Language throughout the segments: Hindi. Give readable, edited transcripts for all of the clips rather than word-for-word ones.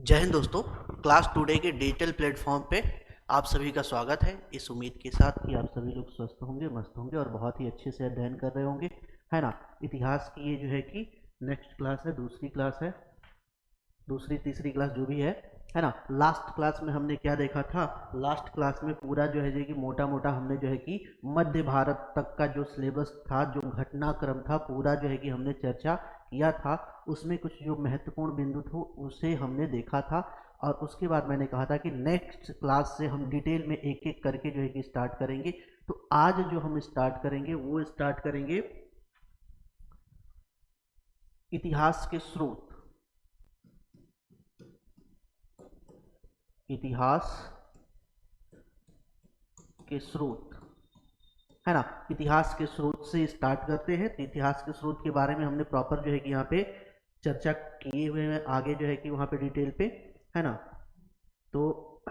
जय हिंद दोस्तों। क्लास टुडे के डिजिटल प्लेटफॉर्म पे आप सभी का स्वागत है। इस उम्मीद के साथ कि आप सभी लोग स्वस्थ होंगे, मस्त होंगे और बहुत ही अच्छे से अध्ययन कर रहे होंगे, है ना। इतिहास की ये जो है कि नेक्स्ट क्लास है, दूसरी क्लास है, दूसरी तीसरी क्लास जो भी है ना। लास्ट क्लास में हमने क्या देखा था? लास्ट क्लास में पूरा जो है कि मोटा मोटा हमने जो है कि मध्य भारत तक का जो सिलेबस था, जो घटनाक्रम था, पूरा जो है कि हमने चर्चा किया था। उसमें कुछ जो महत्वपूर्ण बिंदु थे उसे हमने देखा था और उसके बाद मैंने कहा था कि नेक्स्ट क्लास से हम डिटेल में एक एक करके जो है कि स्टार्ट करेंगे। तो आज जो हम स्टार्ट करेंगे वो स्टार्ट करेंगे इतिहास के स्रोत। इतिहास के स्रोत, है ना। इतिहास के स्रोत से स्टार्ट करते हैं। तो इतिहास के स्रोत के बारे में हमने प्रॉपर जो है कि यहाँ पे चर्चा किए हुए हैं, आगे जो है कि वहाँ पे डिटेल पे, है ना। तो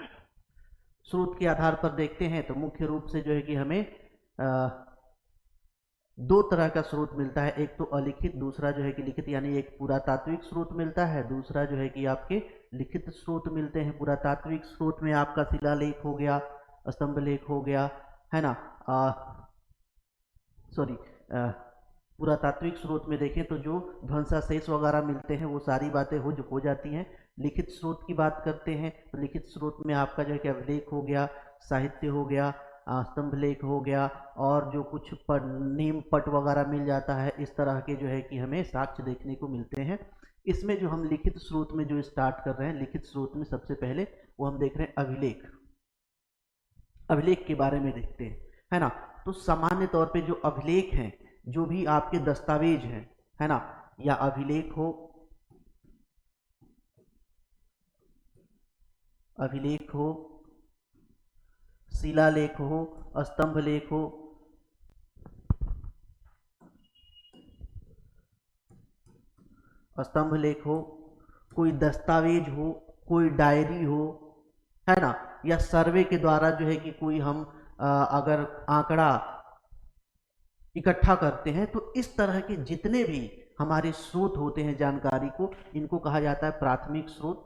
स्रोत के आधार पर देखते हैं तो मुख्य रूप से जो है कि हमें दो तरह का स्रोत मिलता है। एक तो अलिखित, दूसरा जो है कि लिखित, यानी एक पुरातात्विक स्रोत मिलता है, दूसरा जो है कि आपके लिखित स्रोत मिलते हैं। पुरातात्विक स्रोत में आपका शिलालेख हो गया, स्तंभ लेख हो गया, है ना। सॉरी, पुरातात्विक स्रोत में देखें तो जो ध्वंसावशेष वगैरह मिलते हैं वो सारी बातें हो जाती हैं। लिखित स्रोत की बात करते हैं तो लिखित स्रोत में आपका जो है कि अभिलेख हो गया, साहित्य हो गया, स्तंभ लेख हो गया और जो कुछ नीम पट वगैरह मिल जाता है। इस तरह के जो है कि हमें साक्ष्य देखने को मिलते हैं। इसमें जो हम लिखित स्रोत में जो स्टार्ट कर रहे हैं, लिखित स्रोत में सबसे पहले वो हम देख रहे हैं अभिलेख। अभिलेख के बारे में देखते हैं, है ना। तो सामान्य तौर पे जो अभिलेख हैं, जो भी आपके दस्तावेज हैं, है ना, या अभिलेख हो, अभिलेख हो, शिलालेख हो, स्तंभ लेख हो, स्तंभ लेख हो, कोई दस्तावेज हो, कोई डायरी हो, है ना, या सर्वे के द्वारा जो है कि कोई हम अगर आंकड़ा इकट्ठा करते हैं, तो इस तरह के जितने भी हमारे स्रोत होते हैं जानकारी को, इनको कहा जाता है प्राथमिक स्रोत।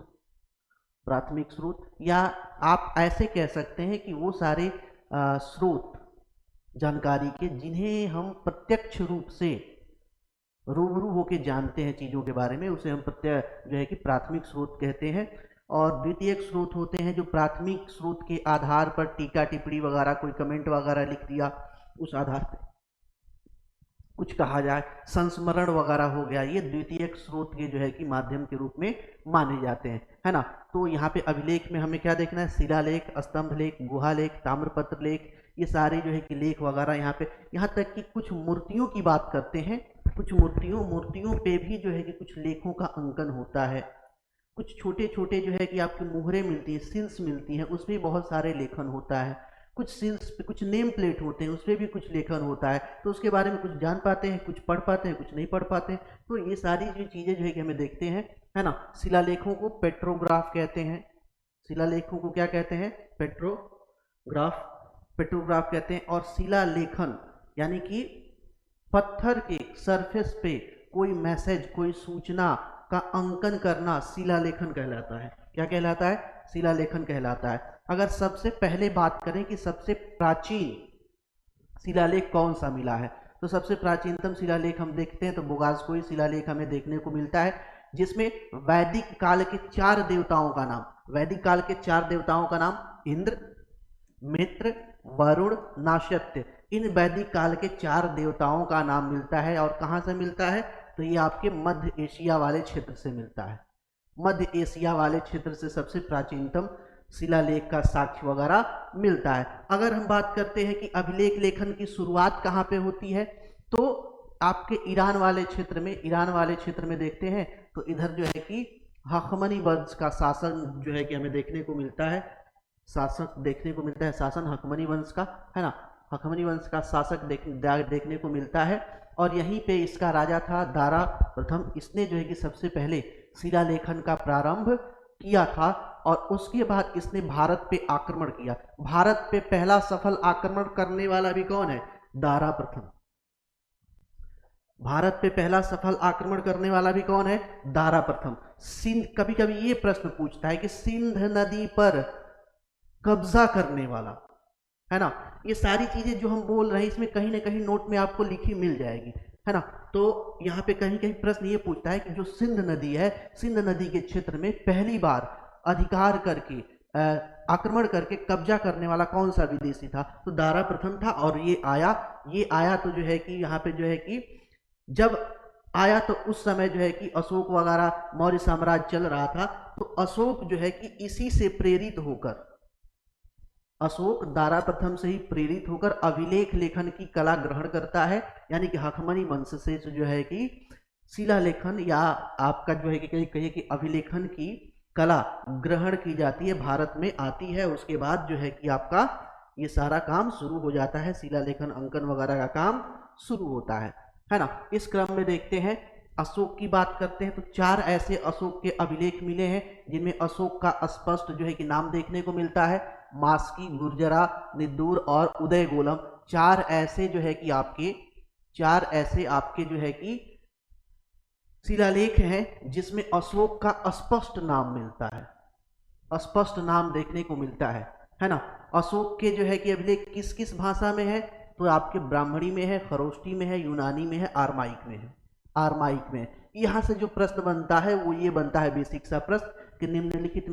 प्राथमिक स्रोत, या आप ऐसे कह सकते हैं कि वो सारे स्रोत जानकारी के जिन्हें हम प्रत्यक्ष रूप से रूबरू होके जानते हैं चीज़ों के बारे में, उसे हम जो है कि प्राथमिक स्रोत कहते हैं। और द्वितीयक स्रोत होते हैं जो प्राथमिक स्रोत के आधार पर टीका टिप्पणी वगैरह, कोई कमेंट वगैरह लिख दिया, उस आधार पर कुछ कहा जाए, संस्मरण वगैरह हो गया, ये द्वितीयक स्रोत के जो है कि माध्यम के रूप में माने जाते हैं, है ना। तो यहाँ पे अभिलेख में हमें क्या देखना है? शिलालेख, स्तंभ लेख, गुहा लेख, ताम्रपत्र लेख, ये सारे जो है कि लेख वगैरह। यहाँ पे यहाँ तक कि कुछ मूर्तियों की बात करते हैं, कुछ मूर्तियों पे भी जो है कि कुछ लेखों का अंकन होता है। कुछ छोटे छोटे जो है कि आपकी मुहरें मिलती हैं, सील्स मिलती हैं, उसमें बहुत सारे लेखन होता है। कुछ सील्स पे कुछ नेम प्लेट होते हैं, उस पर भी कुछ लेखन होता है। तो उसके बारे में कुछ जान पाते हैं, कुछ पढ़ पाते हैं, कुछ नहीं पढ़ पाते हैं। तो ये सारी जो चीज़ें जो है कि हमें देखते हैं, है ना। शिलालेखों को पेट्रोग्राफ कहते हैं। शिलालेखों को क्या कहते हैं? पेट्रोग्राफ, पेट्रोग्राफ कहते हैं। और शिलालेखन यानी कि पत्थर के सरफेस पे कोई मैसेज, कोई सूचना का अंकन करना शिलालेखन कहलाता है। क्या कहलाता है? शिलालेखन कहलाता है। अगर सबसे पहले बात करें कि सबसे प्राचीन शिलालेख कौन सा मिला है, तो सबसे प्राचीनतम शिलालेख हम देखते हैं तो बोगासकोई शिलालेख हमें देखने को मिलता है, जिसमें वैदिक काल के 4 देवताओं का नाम, वैदिक काल के 4 देवताओं का नाम इंद्र, मित्र, वरुण, नाशत्य, इन वैदिक काल के 4 देवताओं का नाम मिलता है। और कहाँ से मिलता है? तो ये आपके मध्य एशिया वाले क्षेत्र से मिलता है। मध्य एशिया वाले क्षेत्र से सबसे प्राचीनतम शिलालेख का साक्ष्य वगैरह मिलता है। अगर हम बात करते हैं कि अभिलेख लेखन की शुरुआत कहाँ पे होती है, तो आपके ईरान वाले क्षेत्र में, ईरान वाले क्षेत्र में देखते हैं तो इधर जो है कि हखमनी वंश का शासन जो है कि हमें देखने को मिलता है, शासक देखने को मिलता है, शासन हखमनी वंश का, है ना। हखमनी वंश का शासक देखने को मिलता है। और यहीं पे इसका राजा था दारा प्रथम। इसने जो है कि सबसे पहले शिलालेखन का प्रारंभ किया था और उसके बाद इसने भारत पे आक्रमण किया। भारत पे पहला सफल आक्रमण करने वाला भी कौन है? दारा प्रथम। भारत पे पहला सफल आक्रमण करने वाला भी कौन है? दारा प्रथम। सिंध, कभी कभी ये प्रश्न पूछता है कि सिंध नदी पर कब्जा करने वाला, है ना। ये सारी चीजें जो हम बोल रहे हैं इसमें कहीं ना कहीं नोट में आपको लिखी मिल जाएगी, है ना। तो यहाँ पे कहीं कहीं प्रश्न ये पूछता है कि जो सिंध नदी है, सिंध नदी के क्षेत्र में पहली बार अधिकार करके आक्रमण करके कब्जा करने वाला कौन सा विदेशी था? तो दारा प्रथम था। और ये आया तो जो है कि यहाँ पे जो है कि जब आया तो उस समय जो है कि अशोक वगैरह मौर्य साम्राज्य चल रहा था, तो अशोक जो है कि इसी से प्रेरित होकर, अशोक दारा प्रथम से ही प्रेरित होकर अभिलेख लेखन की कला ग्रहण करता है। यानी कि हखमनी वंश से जो है कि शिलालेखन या आपका जो है कि कहिए कि अभिलेखन की कला ग्रहण की जाती है, भारत में आती है। उसके बाद जो है कि आपका ये सारा काम शुरू हो जाता है, शिलालेखन अंकन वगैरह का काम शुरू होता है ना। इस क्रम में देखते हैं, अशोक की बात करते हैं तो 4 ऐसे अशोक के अभिलेख मिले हैं जिनमें अशोक का स्पष्ट जो है कि नाम देखने को मिलता है। मास्की, गुर्जरा, निद्दूर और उदयगोलम 4 ऐसे जो है कि आपके जो है कि शिलालेख हैं जिसमें अशोक का स्पष्ट नाम मिलता है, स्पष्ट नाम देखने को मिलता है ना। अशोक के जो है कि अभिलेख किस किस भाषा में है? तो आपके ब्राह्मणी में है, खरोष्टी में है, यूनानी में है, आरमाइक में है। आरमाइक में यहाँ से जो प्रश्न बनता है वो ये बनता है बेसिक सा प्रश्न कि निम्नलिखित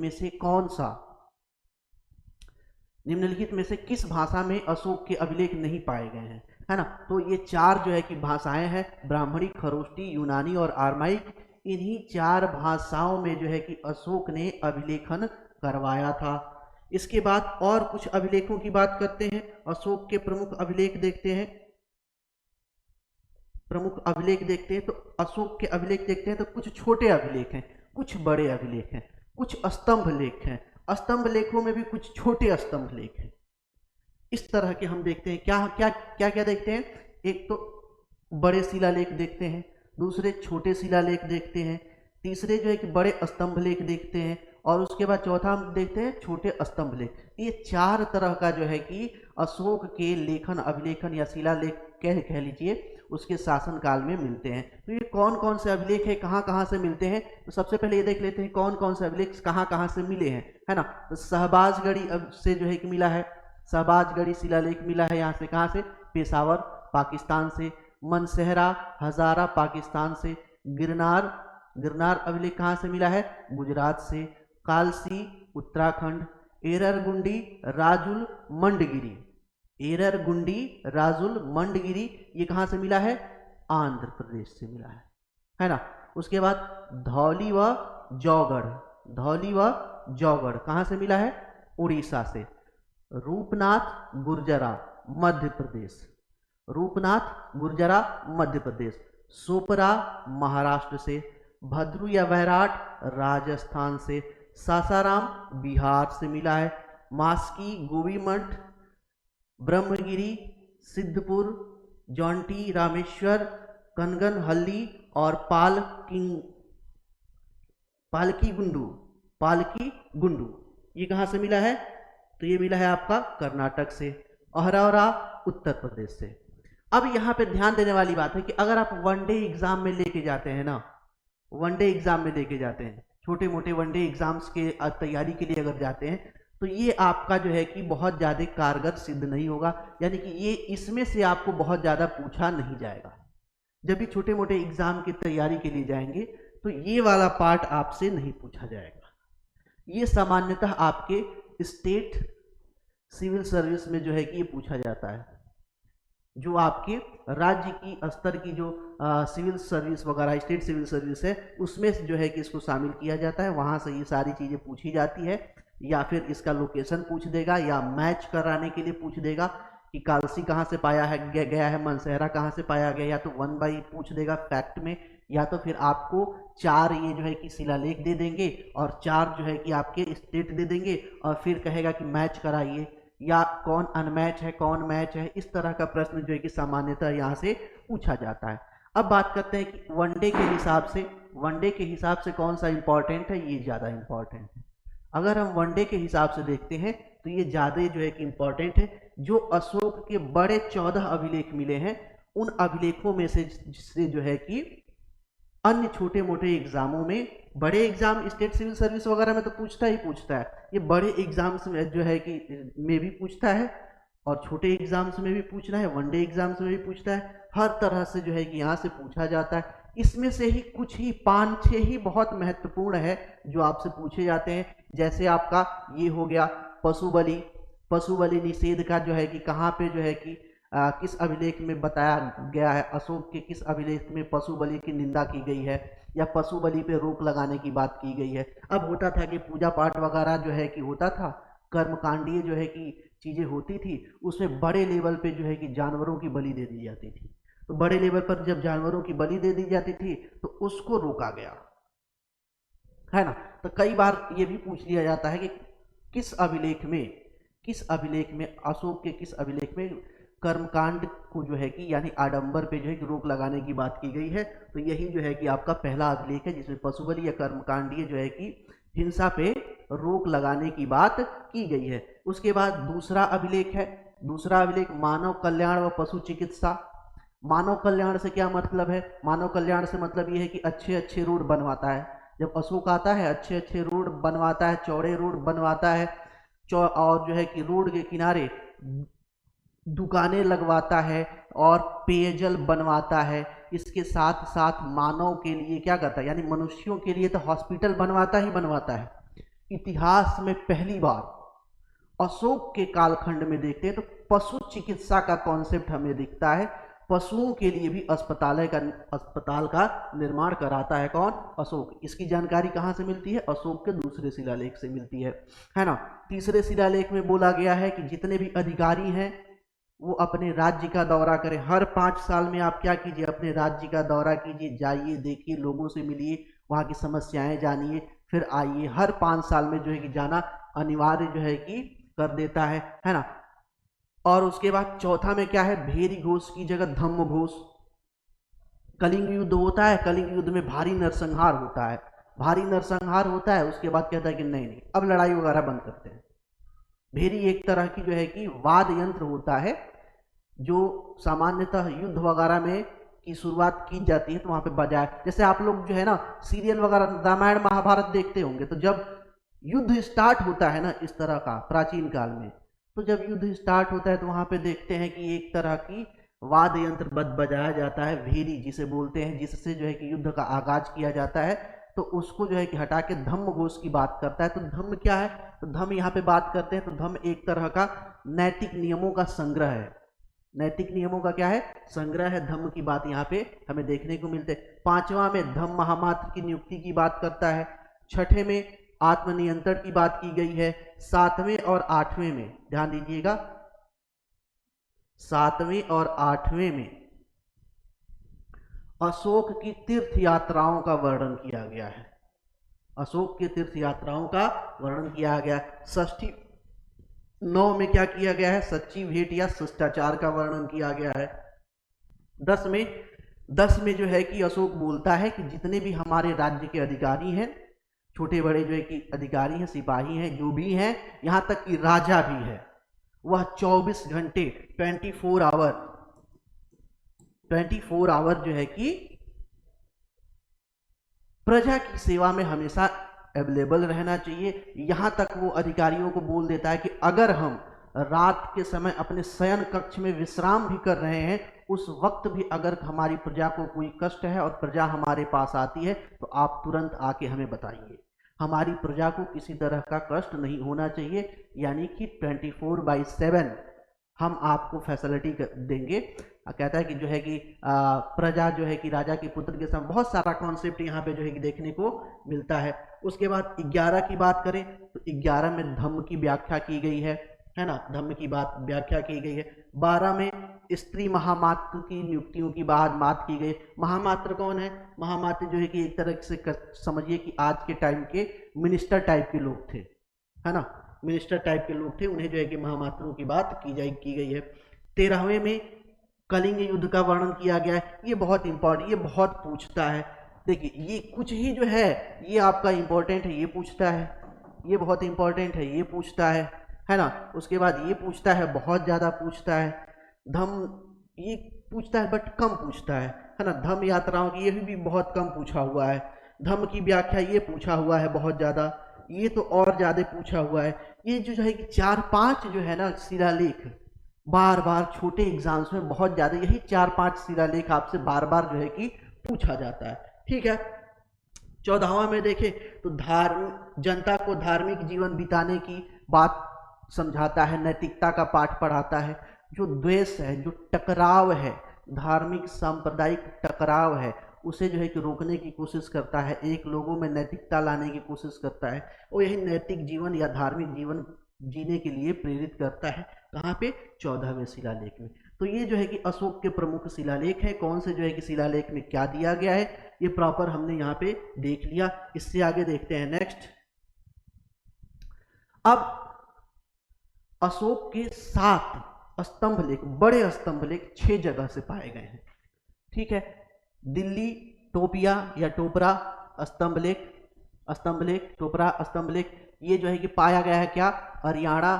में से किस भाषा में अशोक के अभिलेख नहीं पाए गए हैं, है ना। तो ये 4 जो है कि भाषाएं हैं, ब्राह्मणी, खरोष्टी, यूनानी और आरमाइक। इन्हीं 4 भाषाओं में जो है कि अशोक ने अभिलेखन करवाया था। इसके बाद और कुछ अभिलेखों की बात करते हैं। अशोक के प्रमुख अभिलेख देखते हैं, तो अशोक के अभिलेख देखते हैं तो कुछ छोटे अभिलेख हैं, कुछ बड़े अभिलेख हैं, कुछ स्तंभ लेख हैं, स्तंभ लेखों में भी कुछ छोटे स्तंभ लेख हैं। इस तरह के हम देखते हैं। क्या देखते हैं? एक तो बड़े शिलालेख देखते हैं, दूसरे छोटे शिलालेख देखते हैं, तीसरे जो है कि बड़े स्तंभ लेख देखते हैं, और उसके बाद चौथा हम देखते हैं छोटे स्तंभ लेख। ये 4 तरह का जो है कि अशोक के लेखन, अभिलेखन या शिलालेख कह लीजिए उसके शासन काल में मिलते हैं। तो ये कौन कौन से अभिलेख है, कहाँ से मिलते हैं? तो सबसे पहले ये देख लेते हैं कौन कौन से अभिलेख कहाँ से मिले हैं, है ना। तो शहबाजगढ़ी से जो है कि मिला है, शहबाजगढ़ी शिलालेख मिला है। यहाँ से कहाँ से? पेशावर, पाकिस्तान से। मनसेहरा, हजारा, पाकिस्तान से। गिरनार अभिलेख कहाँ से मिला है? गुजरात से। कालसी, उत्तराखंड। एररगुंडी, राजुल, मंडगिरी, ये कहाँ से मिला है? आंध्र प्रदेश से मिला है ना। उसके बाद धौली व जौगढ़ कहाँ से मिला है? उड़ीसा से। रूपनाथ गुर्जरा, मध्य प्रदेश। सोपरा, महाराष्ट्र से। भद्रू या वैराट, राजस्थान से। सासाराम, बिहार से मिला है। मास्की, गोवीमठ, ब्रह्मगिरी, सिद्धपुर, जौंटी, रामेश्वर, कनगनहल्ली और पालकी गुंडू, ये कहाँ से मिला है? तो ये मिला है आपका कर्नाटक से। अहरौरा, उत्तर प्रदेश से। अब यहाँ पे ध्यान देने वाली बात है कि अगर आप वनडे एग्जाम में लेके जाते हैं ना, छोटे मोटे वनडे एग्जाम्स के तैयारी के लिए अगर जाते हैं, तो ये आपका जो है कि बहुत ज़्यादा कारगर सिद्ध नहीं होगा। यानी कि ये इसमें से आपको बहुत ज़्यादा पूछा नहीं जाएगा। जब भी छोटे मोटे एग्जाम की तैयारी के लिए जाएंगे तो ये वाला पार्ट आपसे नहीं पूछा जाएगा। ये सामान्यतः आपके स्टेट सिविल सर्विस में जो है कि ये पूछा जाता है, जो आपके राज्य की स्तर की जो सिविल सर्विस वगैरह, स्टेट सिविल सर्विस है, उसमें जो है कि इसको शामिल किया जाता है। वहाँ से ये सारी चीज़ें पूछी जाती है, या फिर इसका लोकेशन पूछ देगा, या मैच कराने के लिए पूछ देगा कि कालसी कहाँ से पाया है गया है, मनसेहरा कहाँ से पाया गया, या तो 1 बाई पूछ देगा फैक्ट में, या तो फिर आपको 4 ये जो है कि शिलालेख दे देंगे और 4 जो है कि आपके स्टेट दे देंगे, और फिर कहेगा कि मैच कराइए, या कौन अनमैच है कौन मैच है। इस तरह का प्रश्न जो है कि सामान्यतः यहाँ से पूछा जाता है। अब बात करते हैं कि वनडे के हिसाब से कौन सा इंपॉर्टेंट है? ये ज़्यादा इंपॉर्टेंट है। अगर हम वनडे के हिसाब से देखते हैं तो ये ज़्यादा जो है कि इंपॉर्टेंट है। जो अशोक के बड़े 14 अभिलेख मिले हैं उन अभिलेखों में से जिससे जो है कि अन्य छोटे मोटे एग्जामों में, बड़े एग्जाम स्टेट सिविल सर्विस वगैरह में तो पूछता ही पूछता है, ये बड़े एग्जाम्स में जो है कि में भी पूछता है, और छोटे एग्जाम्स में भी पूछना है, वनडे एग्जाम्स में भी पूछता है, हर तरह से जो है कि यहाँ से पूछा जाता है। इसमें से ही कुछ ही 5-6 ही बहुत महत्वपूर्ण है जो आपसे पूछे जाते हैं। जैसे आपका ये हो गया पशु बलि, पशु बलि निषेध का जो है कि कहाँ पे जो है कि किस अभिलेख में बताया गया है, अशोक के किस अभिलेख में पशु बलि की निंदा की गई है, या पशु बलि पे रोक लगाने की बात की गई है। अब होता था कि पूजा पाठ वगैरह जो है कि होता था, कर्मकांडीय जो है कि चीजें होती थी, उसमें बड़े लेवल पे जो है कि जानवरों की बलि दे दी जाती थी। तो बड़े लेवल पर जब जानवरों की बलि दे दी जाती थी तो उसको रोका गया, है ना। तो कई बार ये भी पूछ लिया जाता है कि किस अभिलेख में अशोक के किस अभिलेख में कर्मकांड को जो है कि यानी आडंबर पे जो है कि रोक लगाने की बात की गई है। तो यही जो है कि आपका पहला अभिलेख है जिसमें पशु बलि या कर्मकांडीय जो है कि हिंसा पे रोक लगाने की बात की गई है। उसके बाद दूसरा अभिलेख है, दूसरा अभिलेख मानव कल्याण व पशु चिकित्सा। मानव कल्याण से क्या मतलब है? मानव कल्याण से मतलब ये है कि अच्छे अच्छे रोड बनवाता है। जब अशोक आता है अच्छे अच्छे रोड बनवाता है, चौड़े रोड बनवाता है, और जो है कि रोड के किनारे दुकानें लगवाता है और पेयजल बनवाता है। इसके साथ साथ मानव के लिए क्या करता है, यानी मनुष्यों के लिए तो हॉस्पिटल बनवाता ही बनवाता है। इतिहास में पहली बार अशोक के कालखंड में देखते हैं तो पशु चिकित्सा का कॉन्सेप्ट हमें दिखता है। पशुओं के लिए भी अस्पताल का निर्माण कराता है कौन? अशोक। इसकी जानकारी कहाँ से मिलती है? अशोक के दूसरे शिलालेख से मिलती है ना। तीसरे शिलालेख में बोला गया है कि जितने भी अधिकारी हैं वो अपने राज्य का दौरा करें। हर 5 साल में आप क्या कीजिए, अपने राज्य का दौरा कीजिए, जाइए, देखिए, लोगों से मिलिए, वहाँ की समस्याएं जानिए, फिर आइए। हर 5 साल में जो है कि जाना अनिवार्य जो है कि कर देता है ना। और उसके बाद चौथा में क्या है, भेरी घोष की जगह धम्म घोष। कलिंग युद्ध होता है, कलिंग युद्ध में भारी नरसंहार होता है, भारी नरसंहार होता है, उसके बाद कहता है कि नहीं नहीं अब लड़ाई वगैरह बंद करते हैं। भेरी एक तरह की जो है कि वाद यंत्र होता है जो सामान्यतः युद्ध वगैरह में की शुरुआत की जाती है तो वहां पे बजाय, जैसे आप लोग जो है ना सीरियल वगैरह रामायण महाभारत देखते होंगे, तो जब युद्ध स्टार्ट होता है ना इस तरह का प्राचीन काल में, तो जब युद्ध स्टार्ट होता है तो वहां पे देखते हैं कि एक तरह की वाद्य यंत्र बजाया जाता है, भेरी जिसे बोलते हैं, जिससे जो है कि युद्ध का आगाज किया जाता है। तो उसको जो है कि हटा के धम्म घोष की बात करता है। तो धम्म क्या है? तो धम्म यहाँ पे बात करते हैं तो धम्म एक तरह का नैतिक नियमों का संग्रह है। नैतिक नियमों का क्या है? संग्रह है। धम्म की बात यहाँ पे हमें देखने को मिलते हैं। 5वां में धम्म महामात्र की नियुक्ति की बात करता है। 6ठे में आत्मनियंत्रण की बात की गई है। 7वें और 8वें में ध्यान दीजिएगा, 7वें और 8वें में अशोक की तीर्थ यात्राओं का वर्णन किया गया है। अशोक की तीर्थ यात्राओं का वर्णन किया गया है। 6ठी 9 में क्या किया गया है? सच्ची भेंट या शिष्टाचार का वर्णन किया गया है। 10 में जो है कि अशोक बोलता है कि जितने भी हमारे राज्य के अधिकारी हैं, छोटे बड़े जो है कि अधिकारी हैं, सिपाही हैं, जो भी हैं, यहाँ तक कि राजा भी है, वह 24 घंटे 24 आवर जो है कि प्रजा की सेवा में हमेशा अवेलेबल रहना चाहिए। यहां तक वो अधिकारियों को बोल देता है कि अगर हम रात के समय अपने शयन कक्ष में विश्राम भी कर रहे हैं, उस वक्त भी अगर हमारी प्रजा को कोई कष्ट है और प्रजा हमारे पास आती है तो आप तुरंत आके हमें बताइए। हमारी प्रजा को किसी तरह का कष्ट नहीं होना चाहिए, यानी कि 24/7 हम आपको फैसिलिटी देंगे। कहता है कि जो है कि प्रजा जो है कि राजा के पुत्र के समय, बहुत सारा कॉन्सेप्ट यहाँ पे जो है कि देखने को मिलता है। उसके बाद 11 की बात करें तो 11 में धम्म की व्याख्या की गई है ना, धम्म की व्याख्या की गई है। 12 में स्त्री महामात्र की नियुक्तियों की बात की गई। महामात्र कौन है? महामात्र जो है कि एक तरह से समझिए कि आज के टाइम के मिनिस्टर टाइप के लोग थे, है ना, मिनिस्टर टाइप के लोग थे, उन्हें जो है कि महामात्रों की बात की गई है। 13वें में कलिंग युद्ध का वर्णन किया गया है। ये बहुत इंपॉर्टेंट, ये बहुत पूछता है। देखिए ये कुछ ही जो है ये आपका इंपॉर्टेंट है, ये पूछता है, ये बहुत इंपॉर्टेंट है, ये पूछता है ना। उसके बाद ये पूछता है, बहुत ज़्यादा पूछता है। धम्म, ये पूछता है बट कम पूछता है ना। धम्म यात्राओं की ये भी बहुत कम पूछा हुआ है। धम्म की व्याख्या ये पूछा हुआ है बहुत ज़्यादा, ये तो और ज़्यादा पूछा हुआ है। ये जो है कि 4-5 जो है ना शिलालेख बार बार छोटे एग्जाम्स में बहुत ज़्यादा, यही 4-5 शिलालेख आपसे बार बार जो है कि पूछा जाता है। ठीक है, 14वां में देखें तो जनता को धार्मिक जीवन बिताने की बात समझाता है, नैतिकता का पाठ पढ़ाता है। जो द्वेष है, जो टकराव है, धार्मिक सांप्रदायिक टकराव है, उसे जो है कि रोकने की कोशिश करता है, एक लोगों में नैतिकता लाने की कोशिश करता है और यही नैतिक जीवन या धार्मिक जीवन जीने के लिए प्रेरित करता है। कहाँ पे? 14वें शिलालेख में। तो ये जो है कि अशोक के प्रमुख शिलालेख है। कौन से जो है कि शिलालेख में क्या दिया गया है ये प्रॉपर हमने यहाँ पे देख लिया। इससे आगे देखते हैं नेक्स्ट। अब अशोक के 7 स्तंभ लेख, बड़े स्तंभ लेख 6 जगह से पाए गए हैं। ठीक है, दिल्ली टोपिया या टोपरा स्तंभ लेख टोपरा स्तंभ लेख, ये जो है कि पाया गया है क्या? हरियाणा,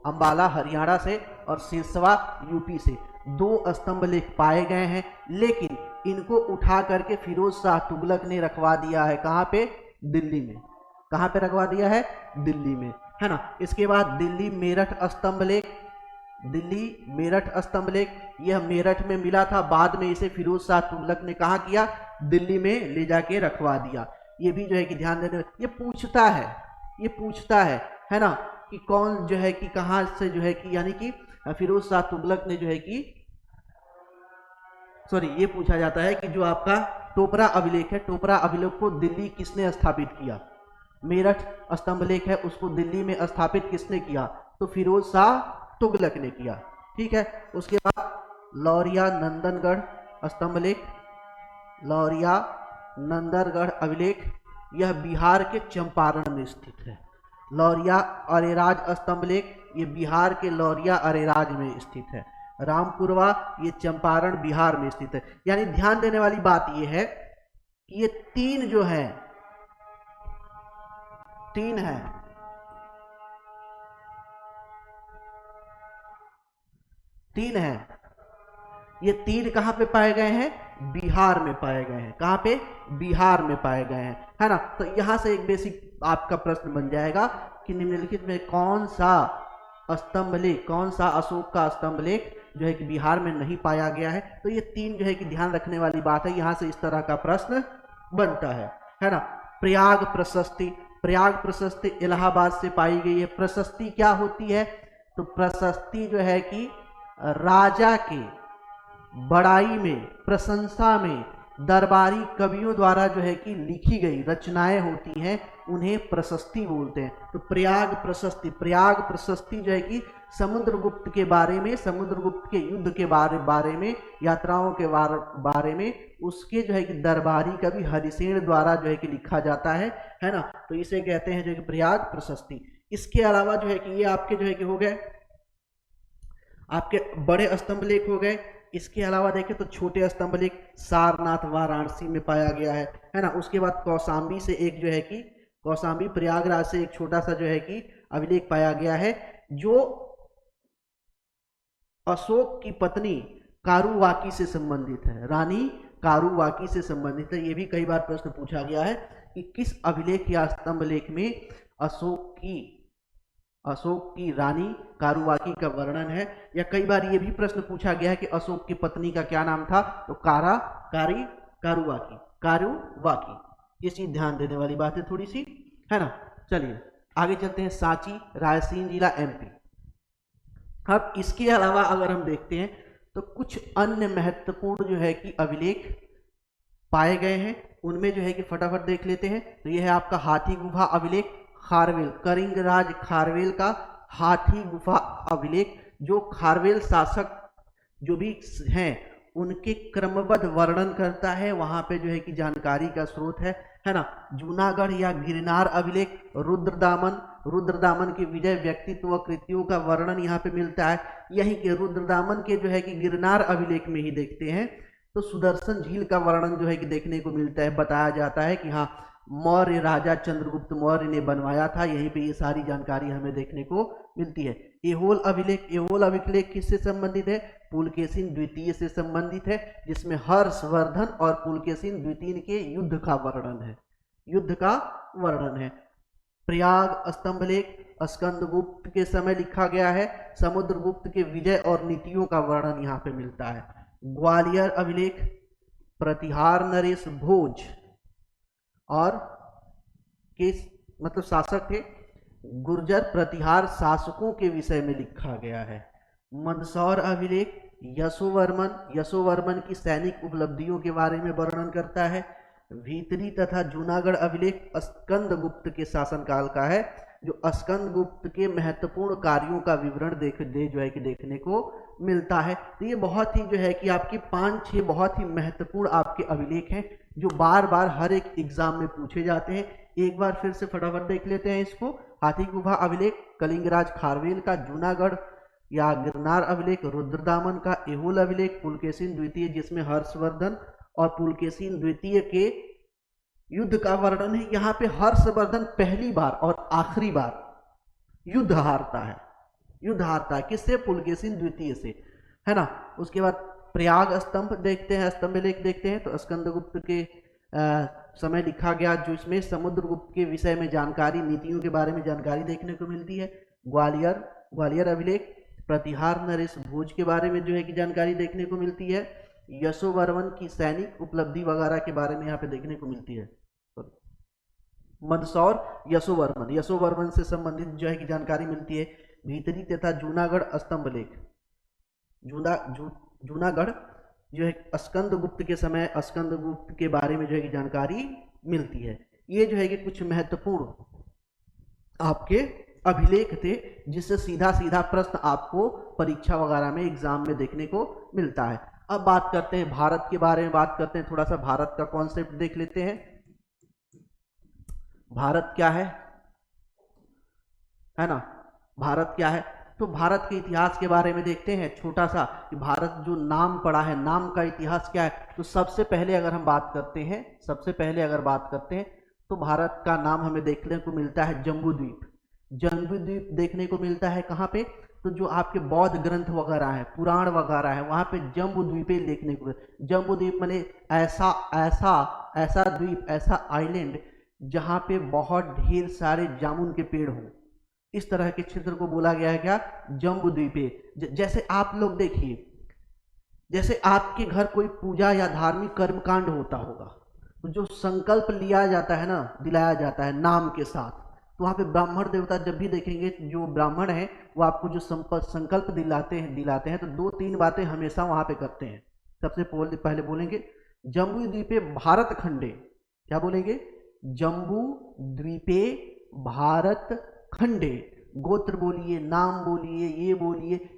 अंबाला हरियाणा से और सिरसवा यूपी से 2 स्तंभ लेख पाए गए हैं। लेकिन इनको उठा करके फिरोज शाह तुगलक ने रखवा दिया है। कहाँ पे? दिल्ली में। कहाँ पे रखवा दिया है? दिल्ली में, है ना। इसके बाद दिल्ली मेरठ स्तंभ लेख, दिल्ली मेरठ स्तंभ लेख, यह मेरठ में मिला था, बाद में इसे फिरोज शाह तुगलक ने कहा किया? दिल्ली में ले जाके रखवा दिया। ये भी जो है कि ध्यान देने, ये पूछता है ना, कि कौन जो है कि कहाँ से जो है कि, यानी कि फिरोज शाह तुगलक ने जो है कि, सॉरी, ये पूछा जाता है कि जो आपका टोपरा अभिलेख है, टोपरा अभिलेख को दिल्ली किसने स्थापित किया? मेरठ स्तंभ लेख है, उसको दिल्ली में स्थापित किसने किया? तो फिरोज शाह तुगलक ने किया। ठीक है, उसके बाद लौरिया नंदनगढ़ स्तंभ लेख, लौरिया नंदनगढ़ अभिलेख, यह बिहार के चंपारण में स्थित है। लौरिया अरेराज स्तंभ लेख, ये बिहार के लौरिया अरेराज में स्थित है। रामपुरवा, ये चंपारण बिहार में स्थित है। यानी ध्यान देने वाली बात ये है कि ये 3 जो है, 3 है, 3 है, ये 3 कहाँ पे पाए गए हैं? बिहार में पाए गए हैं। कहाँ पे? बिहार में पाए गए हैं, है ना। तो यहां से एक बेसिक आपका प्रश्न बन जाएगा कि निम्नलिखित में कौन सा स्तंभ लेख, कौन सा अशोक का स्तंभ लेख जो है कि बिहार में नहीं पाया गया है। तो ये 3 जो है कि ध्यान रखने वाली बात है, यहां से इस तरह का प्रश्न बनता है ना। प्रयाग प्रशस्ति, प्रयाग प्रशस्ति इलाहाबाद से पाई गई है। प्रशस्ति क्या होती है? तो प्रशस्ति जो है कि राजा के बड़ाई में, प्रशंसा में दरबारी कवियों द्वारा जो है कि लिखी गई रचनाएं होती हैं, उन्हें प्रशस्ति बोलते हैं। तो प्रयाग प्रशस्ति जो है कि समुद्रगुप्त के बारे में, समुद्रगुप्त के युद्ध के बारे में, यात्राओं के बारे में उसके जो है कि दरबारी कवि हरिसेन द्वारा जो है कि लिखा जाता है ना। तो इसे कहते हैं जो कि प्रयाग प्रशस्ति। इसके अलावा जो है कि ये आपके जो है कि हो गए आपके बड़े स्तंभ लेख हो गए। इसके अलावा देखें तो छोटे स्तंभ लेख सारनाथ वाराणसी में पाया गया है ना। उसके बाद कौशाम्बी से एक जो है कि कौशाम्बी प्रयागराज से एक छोटा सा जो है कि अभिलेख पाया गया है, जो अशोक की पत्नी कारुवाकी से संबंधित है, रानी कारुवाकी से संबंधित है। ये भी कई बार प्रश्न पूछा गया है कि किस अभिलेख या स्तंभ लेख में अशोक की रानी कारुवाकी का वर्णन है। या कई बार ये भी प्रश्न पूछा गया है कि अशोक की पत्नी का क्या नाम था? तो कारुवाकी। ये चीज ध्यान देने वाली बात है थोड़ी सी, है ना। चलिए आगे चलते हैं। सांची रायसेन जिला MP। अब इसके अलावा अगर हम देखते हैं तो कुछ अन्य महत्वपूर्ण जो है कि अभिलेख पाए गए हैं, उनमें जो है कि फटाफट देख लेते हैं। तो यह है आपका हाथी गुफा अभिलेख, खारवेल, करिंगराज खारवेल का हाथी गुफा अभिलेख, जो खारवेल शासक जो भी हैं उनके क्रमबद्ध वर्णन करता है। वहां पे जो है कि जानकारी का स्रोत है ना। जूनागढ़ या गिरनार अभिलेख, रुद्रदामन के विजय व्यक्तित्व व कृतियों का वर्णन यहाँ पे मिलता है। यही के रुद्रदामन के जो है कि गिरनार अभिलेख में ही देखते हैं तो सुदर्शन झील का वर्णन जो है कि देखने को मिलता है। बताया जाता है कि हाँ, मौर्य राजा चंद्रगुप्त मौर्य ने बनवाया था। यहीं पे ये सारी जानकारी हमें देखने को मिलती है। एहोल अभिलेख, एहोल अभिलेख किससे संबंधित है? पुलकेशिन द्वितीय से संबंधित है, जिसमें हर्षवर्धन और पुलकेशिन द्वितीय के युद्ध का वर्णन है, युद्ध का वर्णन है। प्रयाग स्तंभलेख स्कंदगुप्त के समय लिखा गया है, समुद्रगुप्त के विजय और नीतियों का वर्णन यहाँ पे मिलता है। ग्वालियर अभिलेख प्रतिहार नरेश भोज और के मतलब शासक थे, गुर्जर प्रतिहार शासकों के विषय में लिखा गया है। मंदसौर अभिलेख यशोवर्मन की सैनिक उपलब्धियों के बारे में वर्णन करता है। भीतरी तथा जूनागढ़ अभिलेख स्कंदगुप्त के शासनकाल का है, जो स्कंदगुप्त के महत्वपूर्ण कार्यों का विवरण देखने को मिलता है। तो ये बहुत ही जो है कि आपके 5-6 बहुत ही महत्वपूर्ण आपके अभिलेख हैं, जो बार बार हर एक एग्जाम में पूछे जाते हैं। एक बार फिर से फटाफट देख लेते हैं इसको। हाथी गुफा अभिलेख कलिंगराज खारवेल का, जूनागढ़ या गिरनार अभिलेख रुद्रदामन का, एहोल अभिलेख पुलकेशिन द्वितीय जिसमें हर्षवर्धन और पुलकेशिन द्वितीय के युद्ध का वर्णन है। यहाँ पे हर्षवर्धन पहली बार और आखिरी बार युद्ध हारता है, किससे? पुलकेशिन द्वितीय से, है ना। उसके बाद प्रयाग स्तंभ देखते हैं, स्तंभ लेख देखते हैं, तो स्कंदगुप्त के समय लिखा गया, जो इसमें समुद्रगुप्त के विषय में जानकारी, नीतियों के बारे में जानकारी देखने को मिलती है। ग्वालियर अभिलेख प्रतिहार नरेश भोज के बारे में जो है कि जानकारी देखने को मिलती है। यशोवर्मन की सैनिक उपलब्धि वगैरह के बारे में यहाँ पे देखने को मिलती है। मंदसौर यशोवर्मन से संबंधित जो है कि जानकारी मिलती है। भीतरी तथा जूनागढ़ स्तंभ लेख, जूनागढ़ जो है स्कंदगुप्त के समय स्कंदगुप्त के बारे में जो है कि जानकारी मिलती है। ये जो है कि कुछ महत्वपूर्ण आपके अभिलेख थे, जिससे सीधा प्रश्न आपको परीक्षा वगैरह में एग्जाम में देखने को मिलता है। अब बात करते हैं भारत के बारे में, बात करते हैं थोड़ा सा भारत का कॉन्सेप्ट देख लेते हैं। भारत क्या है ना, भारत क्या है? तो भारत के इतिहास के बारे में देखते हैं छोटा सा, कि भारत जो नाम पड़ा है, नाम का इतिहास क्या है। तो सबसे पहले अगर बात करते हैं तो भारत का नाम हमें देखने को मिलता है जम्बूद्वीप देखने को मिलता है। कहाँ पे? तो जो आपके बौद्ध ग्रंथ वगैरह है, पुराण वगैरह है, वहां पे जम्बूद्वीपे देखने को, जम्बूद्वीप माने ऐसा द्वीप, ऐसा आइलैंड जहाँ पे बहुत ढेर सारे जामुन के पेड़ हों, इस तरह के क्षेत्र को बोला गया है क्या? जम्बूद्वीपे। जैसे आप लोग देखिए, जैसे आपके घर कोई पूजा या धार्मिक कर्मकांड होता होगा, तो जो संकल्प लिया जाता है ना, दिलाया जाता है नाम के साथ, तो वहाँ पे ब्राह्मण देवता जब भी देखेंगे, जो ब्राह्मण है वो आपको जो संकल्प दिलाते हैं तो 2-3 बातें हमेशा वहाँ पे करते हैं। सबसे पहले बोलेंगे जम्बूद्वीपे भारत खंडे, क्या बोलेंगे? जम्बू द्वीपे भारत खंडे। गोत्र बोलिए, नाम बोलिए,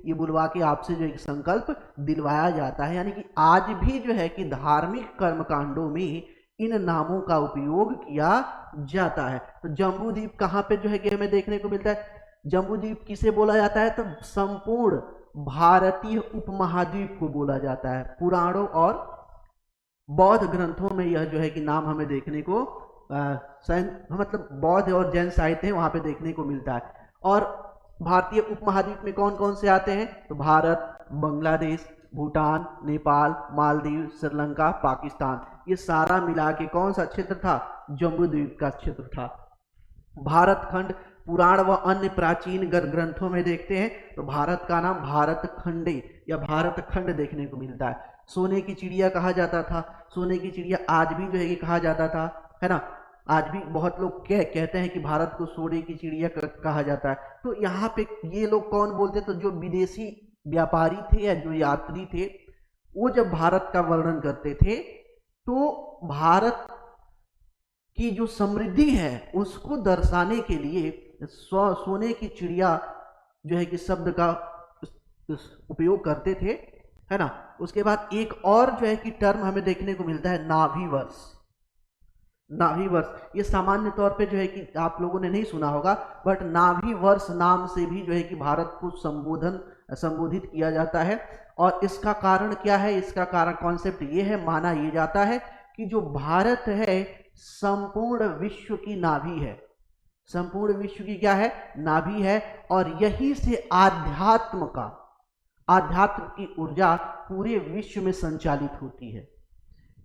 ये बुलवा के आपसे जो एक संकल्प दिलवाया जाता है। यानी कि आज भी जो है कि धार्मिक कर्मकांडों में इन नामों का उपयोग किया जाता है। तो जम्बूद्वीप कहाँ पे जो है कि हमें देखने को मिलता है? जम्बूद्वीप किसे बोला जाता है? तो संपूर्ण भारतीय उपमहाद्वीप को बोला जाता है। पुराणों और बौद्ध ग्रंथों में यह जो है कि नाम हमें देखने को मतलब बौद्ध और जैन साहित्य वहां पे देखने को मिलता है। और भारतीय उपमहाद्वीप में कौन कौन से आते हैं? तो भारत, बांग्लादेश, भूटान, नेपाल, मालदीव, श्रीलंका, पाकिस्तान, ये सारा मिला के कौन सा क्षेत्र था? जम्बूद्वीप का क्षेत्र था। भारत खंड पुराण व अन्य प्राचीन ग्रंथों में देखते हैं तो भारत का नाम भारत खंडे या भारत खंड देखने को मिलता है। सोने की चिड़िया कहा जाता था, सोने की चिड़िया आज भी जो है कि कहा जाता था, है ना। आज भी बहुत लोग कहते हैं कि भारत को सोने की चिड़िया कहा जाता है। तो यहाँ पे ये लोग कौन बोलते? तो जो विदेशी व्यापारी थे या जो यात्री थे, वो जब भारत का वर्णन करते थे तो भारत की जो समृद्धि है उसको दर्शाने के लिए सोने की चिड़िया जो है कि शब्द का उपयोग करते थे, है ना। उसके बाद एक और जो है कि टर्म हमें देखने को मिलता है नाभीवर्ष। ये सामान्य तौर पे जो है कि आप लोगों ने नहीं सुना होगा, बट नाभीवर्ष नाम से भी जो है कि भारत को संबोधित किया जाता है। और इसका कारण क्या है? इसका कारण कॉन्सेप्ट ये है, माना ये जाता है कि जो भारत है संपूर्ण विश्व की नाभि है, संपूर्ण विश्व की क्या है, नाभि है। और यहीं से आध्यात्म की ऊर्जा पूरे विश्व में संचालित होती है।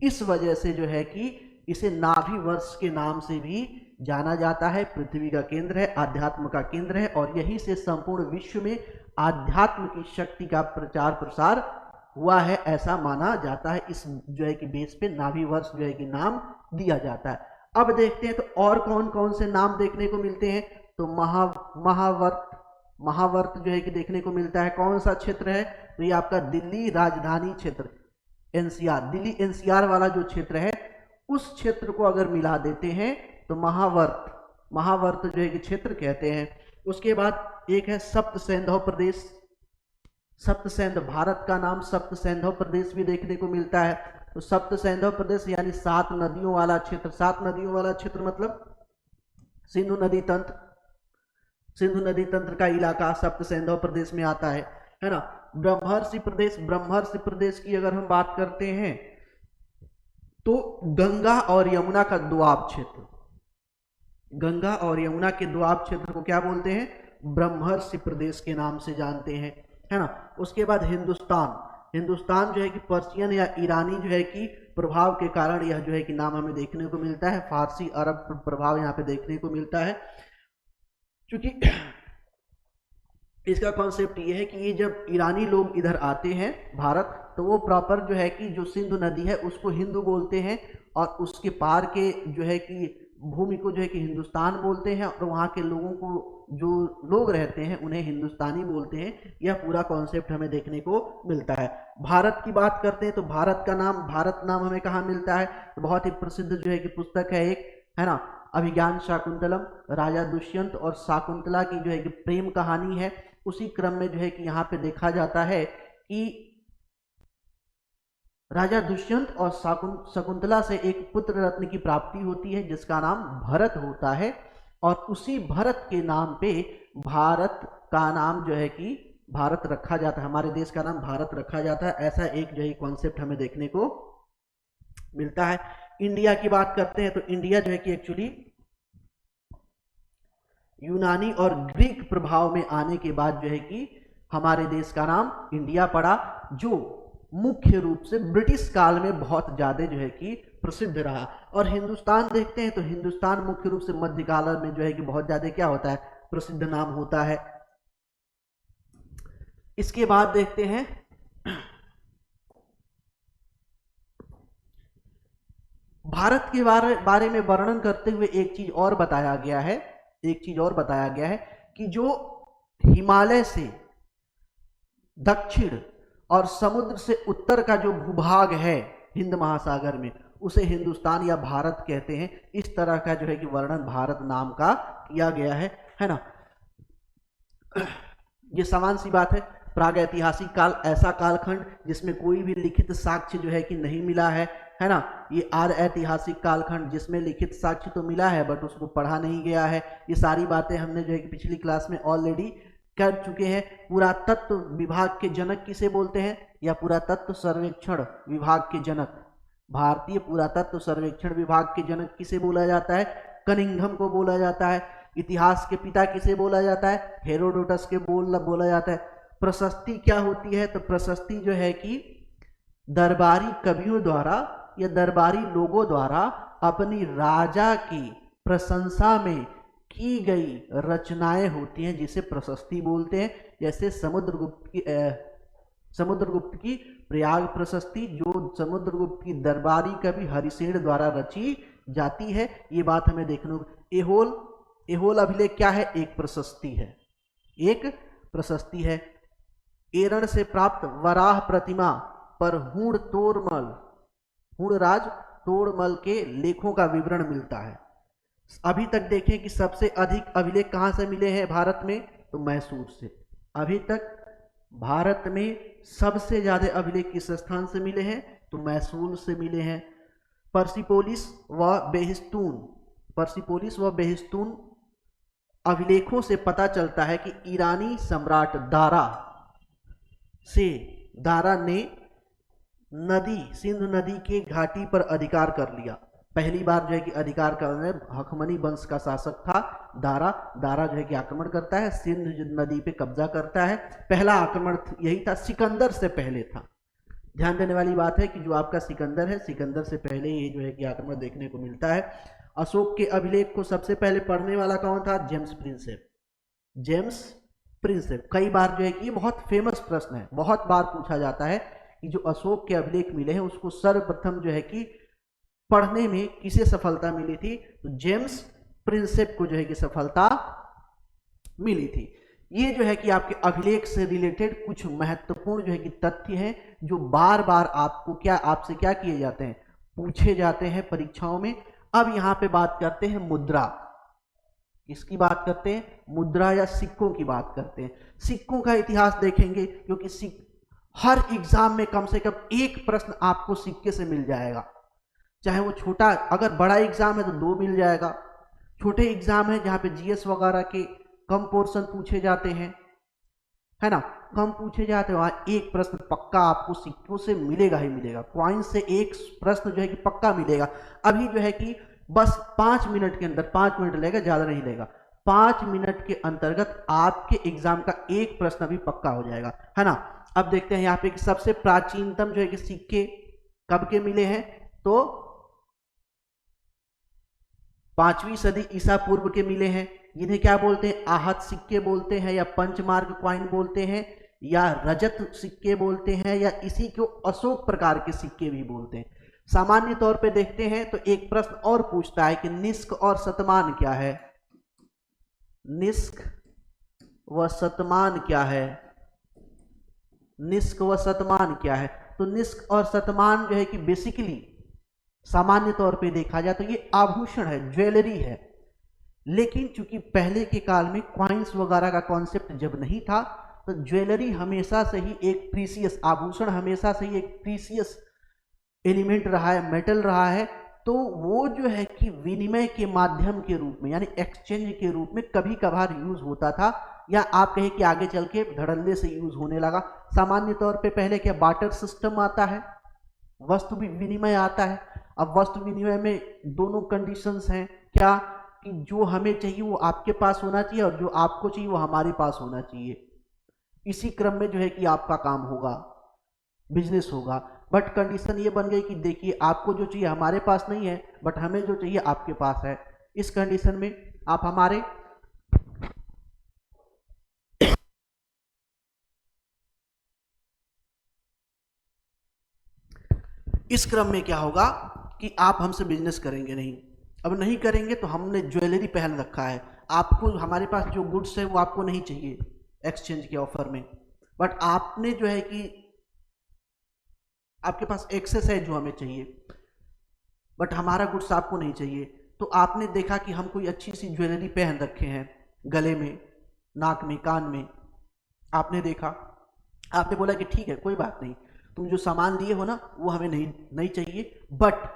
इस वजह से जो है कि इसे नाभि वर्ष के नाम से भी जाना जाता है। पृथ्वी का केंद्र है, आध्यात्म का केंद्र है, और यहीं से संपूर्ण विश्व में आध्यात्म की शक्ति का प्रचार प्रसार हुआ है, ऐसा माना जाता है। इस जो है कि बेस पे नाभि वर्ष जो है कि नाम दिया जाता है। अब देखते हैं तो और कौन कौन से नाम देखने को मिलते हैं। तो महावर्त जो है कि देखने को मिलता है। कौन सा क्षेत्र है, तो ये आपका दिल्ली राजधानी क्षेत्र, एनसीआर, दिल्ली एनसीआर वाला जो क्षेत्र है, उस क्षेत्र को अगर मिला देते हैं तो महावर्त जो है कि क्षेत्र कहते हैं। उसके बाद एक है सप्त सैंधव प्रदेश। सप्त सैंधव, भारत का नाम सप्त सैंधव प्रदेश भी देखने को मिलता है। तो सप्त सैंधव प्रदेश यानी 7 नदियों वाला क्षेत्र। 7 नदियों वाला क्षेत्र मतलब सिंधु नदी तंत्र का इलाका सप्त सैंधव प्रदेश में आता है ना। ब्रह्मर्षि प्रदेश की अगर हम बात करते हैं तो गंगा और यमुना का दोआब क्षेत्र, गंगा और यमुना के दोआब क्षेत्र को क्या बोलते हैं, ब्रह्मर्षि प्रदेश के नाम से जानते हैं, है ना। उसके बाद हिंदुस्तान जो है कि पर्शियन या ईरानी जो है कि प्रभाव के कारण यह जो है कि नाम हमें देखने को मिलता है। फारसी अरब प्रभाव यहाँ पे देखने को मिलता है। क्योंकि इसका कॉन्सेप्ट ये है कि ये जब ईरानी लोग इधर आते हैं भारत, तो वो प्रॉपर जो है कि जो सिंधु नदी है उसको हिंदू बोलते हैं, और उसके पार के जो है कि भूमि को जो है कि हिंदुस्तान बोलते हैं, और वहाँ के लोगों को, जो लोग रहते हैं, उन्हें हिंदुस्तानी बोलते हैं। यह पूरा कॉन्सेप्ट हमें देखने को मिलता है। भारत की बात करते हैं तो भारत नाम हमें कहाँ मिलता है, तो बहुत ही प्रसिद्ध जो है कि पुस्तक है एक, है ना, अभिज्ञान शाकुंतलम। राजा दुष्यंत और शाकुंतला की जो है कि प्रेम कहानी है। उसी क्रम में जो है कि यहाँ पे देखा जाता है कि राजा दुष्यंत और शकुंतला से एक पुत्र रत्न की प्राप्ति होती है जिसका नाम भरत होता है, और उसी भरत के नाम पे भारत का नाम जो है कि भारत रखा जाता है, हमारे देश का नाम भारत रखा जाता है। ऐसा एक जो है कॉन्सेप्ट हमें देखने को मिलता है। इंडिया की बात करते हैं तो इंडिया जो है कि एक्चुअली यूनानी और ग्रीक प्रभाव में आने के बाद जो है कि हमारे देश का नाम इंडिया पड़ा, जो मुख्य रूप से ब्रिटिश काल में बहुत ज्यादा जो है कि प्रसिद्ध रहा। और हिंदुस्तान देखते हैं तो हिंदुस्तान मुख्य रूप से मध्यकाल में जो है कि बहुत ज्यादा क्या होता है, प्रसिद्ध नाम होता है। इसके बाद देखते हैं भारत के बारे में वर्णन करते हुए एक चीज और बताया गया है कि जो हिमालय से दक्षिण और समुद्र से उत्तर का जो भूभाग है हिंद महासागर में, उसे हिंदुस्तान या भारत कहते हैं। इस तरह का जो है कि वर्णन भारत नाम का किया गया है ना। ये समान सी बात है। प्रागैतिहासिक काल, ऐसा कालखंड जिसमें कोई भी लिखित साक्ष्य जो है कि नहीं मिला है ना। ये आर्य ऐतिहासिक कालखंड जिसमें लिखित साक्ष्य तो मिला है बट उसको पढ़ा नहीं गया है। ये सारी बातें हमने जो है कि पिछली क्लास में ऑलरेडी कर चुके हैं। पुरातत्व विभाग के जनक किसे बोलते हैं, या पुरातत्व सर्वेक्षण विभाग के जनक, भारतीय पुरातत्व सर्वेक्षण विभाग के जनक किसे बोला जाता है, कनिंघम को बोला जाता है। इतिहास के पिता किसे बोला जाता है, हेरोडोटस के बोला जाता है। प्रशस्ति क्या होती है, तो प्रशस्ति जो है कि दरबारी कवियों द्वारा या दरबारी लोगों द्वारा अपनी राजा की प्रशंसा में की गई रचनाएं होती हैं जिसे प्रशस्ति बोलते हैं। जैसे समुद्रगुप्त की प्रयाग प्रशस्ति, जो समुद्रगुप्त की दरबारी कवि हरिसेन द्वारा रची जाती है। ये बात हमें देखने को। एहोल अभिलेख क्या है, एक प्रशस्ति है। एरण से प्राप्त वराह प्रतिमा पर हुणराज तोड़मल के लेखों का विवरण मिलता है। अभी तक देखें कि सबसे अधिक अभिलेख कहां से मिले हैं भारत में, तो मैसूर से। अभी तक भारत में सबसे ज्यादा अभिलेख किस स्थान से मिले हैं, तो मैसूर से मिले हैं। पर्सिपोलिस व बेहिस्तून अभिलेखों से पता चलता है कि ईरानी सम्राट दारा ने सिंधु नदी के घाटी पर अधिकार कर लिया। पहली बार जो है कि अधिकार का हकमनी वंश का शासक था दारा। दारा जो है कि आक्रमण करता है, सिंध नदी पे कब्जा करता है। पहला आक्रमण यही था, सिकंदर से पहले था। ध्यान देने वाली बात है कि जो आपका सिकंदर है, सिकंदर से पहले ये जो है कि आक्रमण देखने को मिलता है। अशोक के अभिलेख को सबसे पहले पढ़ने वाला कौन था? James Prinsep. James Prinsep. कई बार जो है कि ये बहुत फेमस प्रश्न है, बहुत बार पूछा जाता है कि जो अशोक के अभिलेख मिले हैं उसको सर्वप्रथम जो है कि पढ़ने में किसे सफलता मिली थी? तो जेम्स प्रिंसेप को जो है कि सफलता मिली थी। ये जो है कि आपके अभिलेख से रिलेटेड कुछ महत्वपूर्ण जो है कि तथ्य हैं जो बार बार आपको आपसे क्या किए जाते हैं? पूछे जाते हैं परीक्षाओं में। अब यहाँ पे बात करते हैं मुद्रा। किसकी बात करते हैं? मुद्रा या सिक्कों की बात करते हैं। सिक्कों का इतिहास देखेंगे क्योंकि हर एग्जाम में कम से कम एक प्रश्न आपको सिक्के से मिल जाएगा, चाहे वो छोटा, अगर बड़ा एग्जाम है तो 2 मिल जाएगा, छोटे एग्जाम है जहाँ पे जीएस वगैरह के कम पोर्शन पूछे जाते हैं, है ना, कम पूछे जाते हैं, वहाँ एक प्रश्न पक्का आपको सिक्कों से मिलेगा ही मिलेगा। कॉइन से एक प्रश्न जो है कि पक्का मिलेगा। अभी जो है कि बस 5 मिनट के अंदर, 5 मिनट लेगा, ज्यादा नहीं लेगा, 5 मिनट के अंतर्गत आपके एग्जाम का एक प्रश्न भी पक्का हो जाएगा, है ना। अब देखते हैं यहाँ पे सबसे प्राचीनतम जो है कि सिक्के कब के मिले हैं? तो 5वीं सदी ईसा पूर्व के मिले हैं। इन्हें क्या बोलते हैं? आहत सिक्के बोलते हैं, या पंचमार्ग कॉइन बोलते हैं, या रजत सिक्के बोलते हैं, या इसी को अशोक प्रकार के सिक्के भी बोलते हैं। सामान्य तौर पे देखते हैं तो एक प्रश्न और पूछता है कि निष्क और शतमान क्या है? निष्क व शतमान क्या है? निष्क व शतमान क्या है? तो निष्क और शतमान जो है कि बेसिकली सामान्य तौर पे देखा जाए तो ये आभूषण है, ज्वेलरी है। लेकिन चूंकि पहले के काल में कॉइन्स वगैरह का कॉन्सेप्ट जब नहीं था तो ज्वेलरी हमेशा से ही एक प्रीसियस, आभूषण हमेशा से ही एक प्रीसियस एलिमेंट रहा है, मेटल रहा है। तो वो जो है कि विनिमय के माध्यम के रूप में, यानी एक्सचेंज के रूप में कभी कभार यूज होता था, या आप कहें कि आगे चल के धड़ल्ले से यूज होने लगा। सामान्य तौर पे पहले क्या बार्टर सिस्टम आता है, वस्तु विनिमय आता है। अब वस्तु विनिमय में दोनों कंडीशंस हैं, क्या कि जो हमें चाहिए वो आपके पास होना चाहिए और जो आपको चाहिए वो हमारे पास होना चाहिए। इसी क्रम में जो है कि आपका काम होगा, बिजनेस होगा। बट कंडीशन ये बन गई कि देखिए आपको जो चाहिए हमारे पास नहीं है, बट हमें जो चाहिए आपके पास है। इस कंडीशन में आप हमारे इस क्रम में क्या होगा कि आप हमसे बिजनेस करेंगे नहीं। अब नहीं करेंगे तो हमने ज्वेलरी पहन रखा है, आपको हमारे पास जो गुड्स है वो आपको नहीं चाहिए एक्सचेंज के ऑफर में, बट आपने जो है कि आपके पास एक्सेस है जो हमें चाहिए, बट हमारा गुड्स आपको नहीं चाहिए। तो आपने देखा कि हम कोई अच्छी सी ज्वेलरी पहन रखे हैं, गले में, नाक में, कान में, आपने देखा, आपने बोला कि ठीक है कोई बात नहीं, तुम जो सामान लिए हो ना वो हमें नहीं चाहिए, बट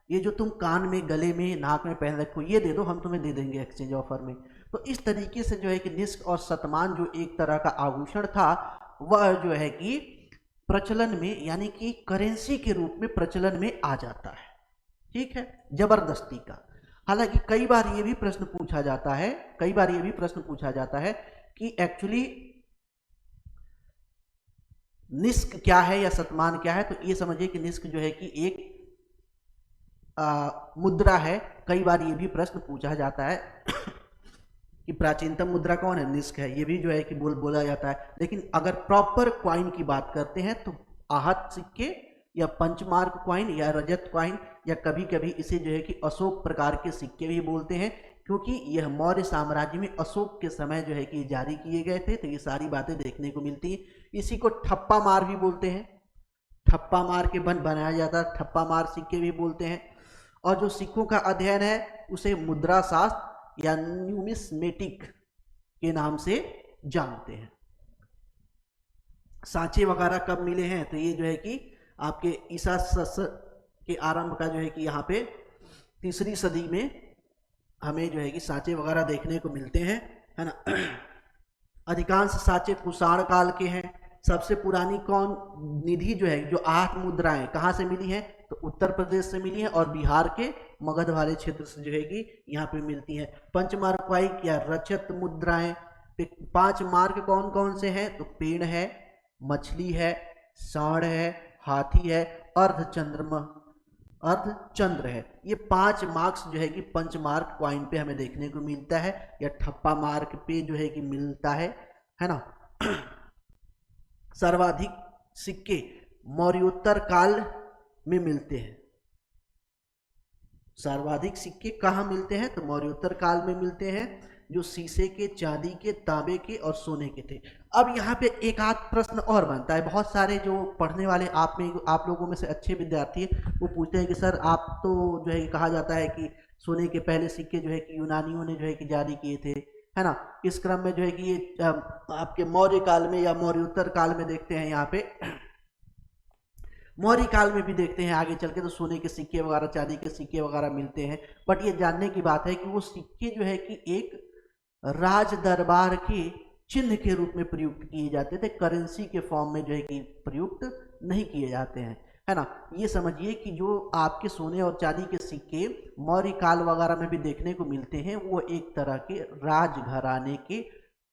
ये जो तुम कान में, गले में, नाक में पहन रखो ये दे दो, हम तुम्हें दे देंगे एक्सचेंज ऑफर में। तो इस तरीके से जो है कि निष्क और शतमान जो एक तरह का आभूषण था वह जो है कि प्रचलन में, यानी कि करेंसी के रूप में प्रचलन में आ जाता है। ठीक है, जबरदस्ती का। हालांकि कई बार ये भी प्रश्न पूछा जाता है, कई बार ये भी प्रश्न पूछा जाता है कि एक्चुअली निष्क क्या है या शतमान क्या है। तो ये समझिए कि निष्क जो है कि एक मुद्रा है। कई बार ये भी प्रश्न पूछा जाता है कि प्राचीनतम मुद्रा कौन है? निष्क है। ये भी जो है कि बोला जाता है। लेकिन अगर प्रॉपर क्वाइन की बात करते हैं तो आहत सिक्के या पंचमार्क क्वाइन या रजत क्वाइन, या कभी कभी इसे जो है कि अशोक प्रकार के सिक्के भी बोलते हैं, क्योंकि यह मौर्य साम्राज्य में अशोक के समय जो है कि जारी किए गए थे। तो ये सारी बातें देखने को मिलती हैं। इसी को ठप्पा मार भी बोलते हैं, ठप्पा मार के बनाया जाता है, ठप्पा मार सिक्के भी बोलते हैं। और जो सिक्कों का अध्ययन है उसे मुद्रा शास्त्र या न्यूमिस्मेटिक के नाम से जानते हैं। सांचे वगैरह कब मिले हैं? तो ये जो है कि आपके ईसा के आरंभ का जो है कि यहाँ पे 3री सदी में हमें जो है कि सांचे वगैरह देखने को मिलते हैं, है ना। अधिकांश सांचे कुषाण काल के हैं, सबसे पुरानी कौन निधि जो है, जो 8 मुद्राएं कहाँ से मिली हैं, तो उत्तर प्रदेश से मिली हैं और बिहार के मगध वाले क्षेत्र से जो है कि यहाँ पे मिलती हैं। पंचमार्ग या रजत मुद्राएं, 5 मार्ग कौन कौन से हैं, तो पेड़ है, मछली है, सांड है, हाथी है, अर्धचंद्र है। ये 5 मार्क्स जो है कि पंचमार्क क्वाइन पे हमें देखने को मिलता है, या ठप्पा मार्क पे जो है कि मिलता है ना। सर्वाधिक सिक्के मौर्योत्तर काल में मिलते हैं। सर्वाधिक सिक्के कहाँ मिलते हैं, तो मौर्योत्तर काल में मिलते हैं, जो शीशे के, चांदी के, तांबे के और सोने के थे। अब यहाँ पे एक आध प्रश्न और बनता है। बहुत सारे जो पढ़ने वाले आप लोगों में से अच्छे विद्यार्थी वो पूछते हैं कि सर आप तो जो है कहा जाता है कि सोने के पहले सिक्के जो है कि यूनानियों ने जो है कि जारी किए थे, है ना। इस क्रम में जो है कि ये आपके मौर्य काल में या मौर्योत्तर काल में देखते हैं, यहाँ पे मौर्य काल में भी देखते हैं आगे चल के, तो सोने के सिक्के वगैरह, चांदी के सिक्के वगैरह मिलते हैं। बट ये जानने की बात है कि वो सिक्के जो है कि एक राज दरबार के चिन्ह के रूप में प्रयुक्त किए जाते थे, करेंसी के फॉर्म में जो है कि प्रयुक्त नहीं किए जाते हैं, है ना। ये समझिए कि जो आपके सोने और चांदी के सिक्के मौर्य काल वगैरह में भी देखने को मिलते हैं, वो एक तरह के राजघराने के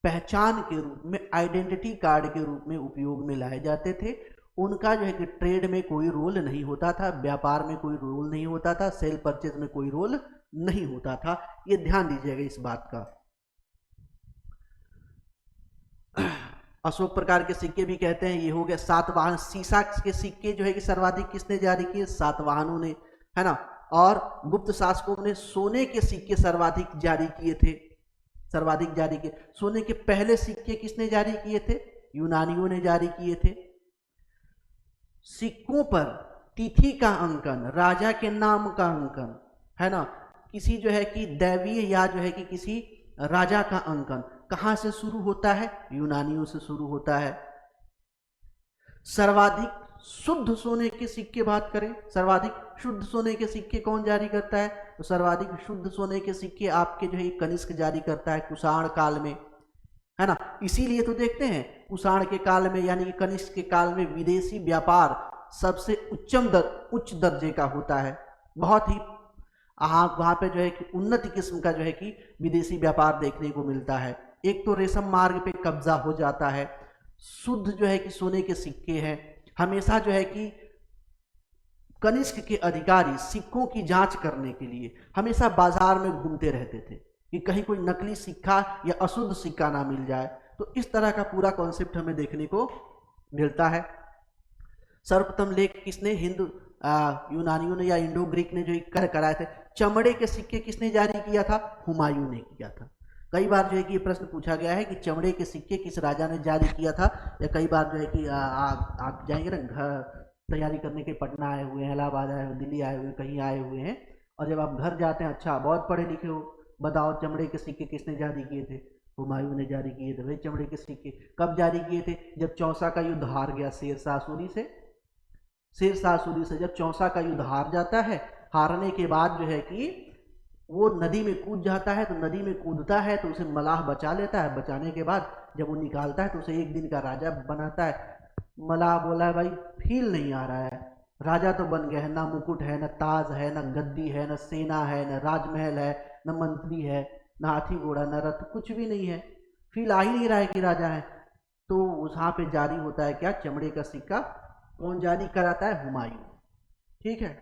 पहचान के रूप में, आइडेंटिटी कार्ड के रूप में उपयोग में लाए जाते थे। उनका जो है कि ट्रेड में कोई रोल नहीं होता था, व्यापार में कोई रोल नहीं होता था, सेल परचेज में कोई रोल नहीं होता था। ये ध्यान दीजिएगा इस बात का। अशोक प्रकार के सिक्के भी कहते हैं, ये हो गया। सातवाहन सीसा के सिक्के जो है कि सर्वाधिक किसने जारी किए, सातवाहनों ने, है ना। और गुप्त शासकों ने सोने के सिक्के सर्वाधिक जारी किए थे, सर्वाधिक जारी किए। सोने के पहले सिक्के किसने जारी किए थे, यूनानियों ने जारी किए थे। सिक्कों पर तिथि का अंकन, राजा के नाम का अंकन, है ना, किसी जो है कि दैवीय या जो है कि किसी राजा का अंकन कहां से शुरू होता है, यूनानियों से शुरू होता है। सर्वाधिक शुद्ध सोने के सिक्के बात करें, सर्वाधिक शुद्ध सोने के सिक्के कौन जारी करता है, तो सर्वाधिक शुद्ध सोने के सिक्के आपके जो है कनिष्क जारी करता है कुषाण काल में, है ना। इसीलिए तो देखते हैं कुषाण के काल में यानी कि कनिष्क के काल में विदेशी व्यापार सबसे उच्च दर्जे का होता है। बहुत ही वहां पे जो है कि उन्नत किस्म का जो है कि विदेशी व्यापार देखने को मिलता है। एक तो रेशम मार्ग पे कब्जा हो जाता है, शुद्ध जो है कि सोने के सिक्के हैं। हमेशा जो है कि कनिष्क के अधिकारी सिक्कों की जांच करने के लिए हमेशा बाजार में घूमते रहते थे कि कहीं कोई नकली सिक्का या अशुद्ध सिक्का ना मिल जाए। तो इस तरह का पूरा कॉन्सेप्ट हमें देखने को मिलता है। सर्वप्रथम लेख किसने, यूनानियों ने या इंडो ग्रीक ने जो कर कराए थे। चमड़े के सिक्के किसने जारी किया था, हुमायूं ने किया था। कई बार जो है कि ये प्रश्न पूछा गया है कि चमड़े के सिक्के किस राजा ने जारी किया था, या कई बार जो है कि आप जाएंगे ना घर तैयारी करने के, पटना आए हुए हैं, इलाहाबाद आए हुए, दिल्ली आए हुए, कहीं आए हुए हैं, और जब आप घर जाते हैं, अच्छा बहुत पढ़े लिखे हो, बताओ चमड़े के सिक्के किसने जारी किए थे, हुमायूं ने जारी किए थे। भाई चमड़े के सिक्के कब जारी किए थे, जब चौसा का युद्ध हार गया शेरशाह सूरी से। शेरशाह सूरी से जब चौसा का युद्ध हार जाता है, हारने के बाद जो है कि वो नदी में कूद जाता है, तो नदी में कूदता है तो उसे मलाह बचा लेता है। बचाने के बाद जब वो निकालता है तो उसे एक दिन का राजा बनाता है। मलाह बोला है भाई फील नहीं आ रहा है, राजा तो बन गया है, ना मुकुट है, ना ताज है, ना गद्दी है, ना सेना है, ना राजमहल है, ना मंत्री है, ना हाथी घोड़ा, ना रथ, कुछ भी नहीं है, फील आ ही नहीं रहा है कि राजा है। तो वहां पे जारी होता है क्या, चमड़े का सिक्का। कौन जारी कराता है, हुमायूं। ठीक है।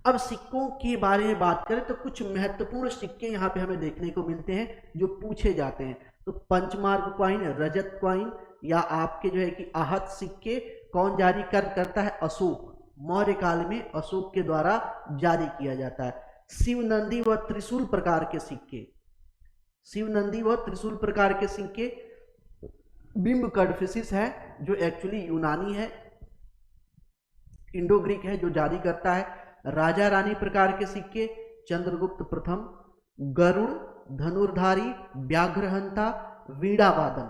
अब सिक्कों के बारे में बात करें तो कुछ महत्वपूर्ण सिक्के यहाँ पे हमें देखने को मिलते हैं जो पूछे जाते हैं। तो पंचमार्क क्वाइन, रजत क्वाइन, या आपके जो है कि आहत सिक्के कौन जारी करता है, अशोक। मौर्य काल में अशोक के द्वारा जारी किया जाता है। शिवनंदी व त्रिशूल प्रकार के सिक्के, शिवनंदी व त्रिशूल प्रकार के सिक्के बिंब कडफिसिस है जो एक्चुअली यूनानी है, इंडो ग्रीक है, जो जारी करता है। राजा रानी प्रकार के सिक्के चंद्रगुप्त प्रथम, गरुड़, धनुर्धारी, व्याघ्रहंता, वीणा वादन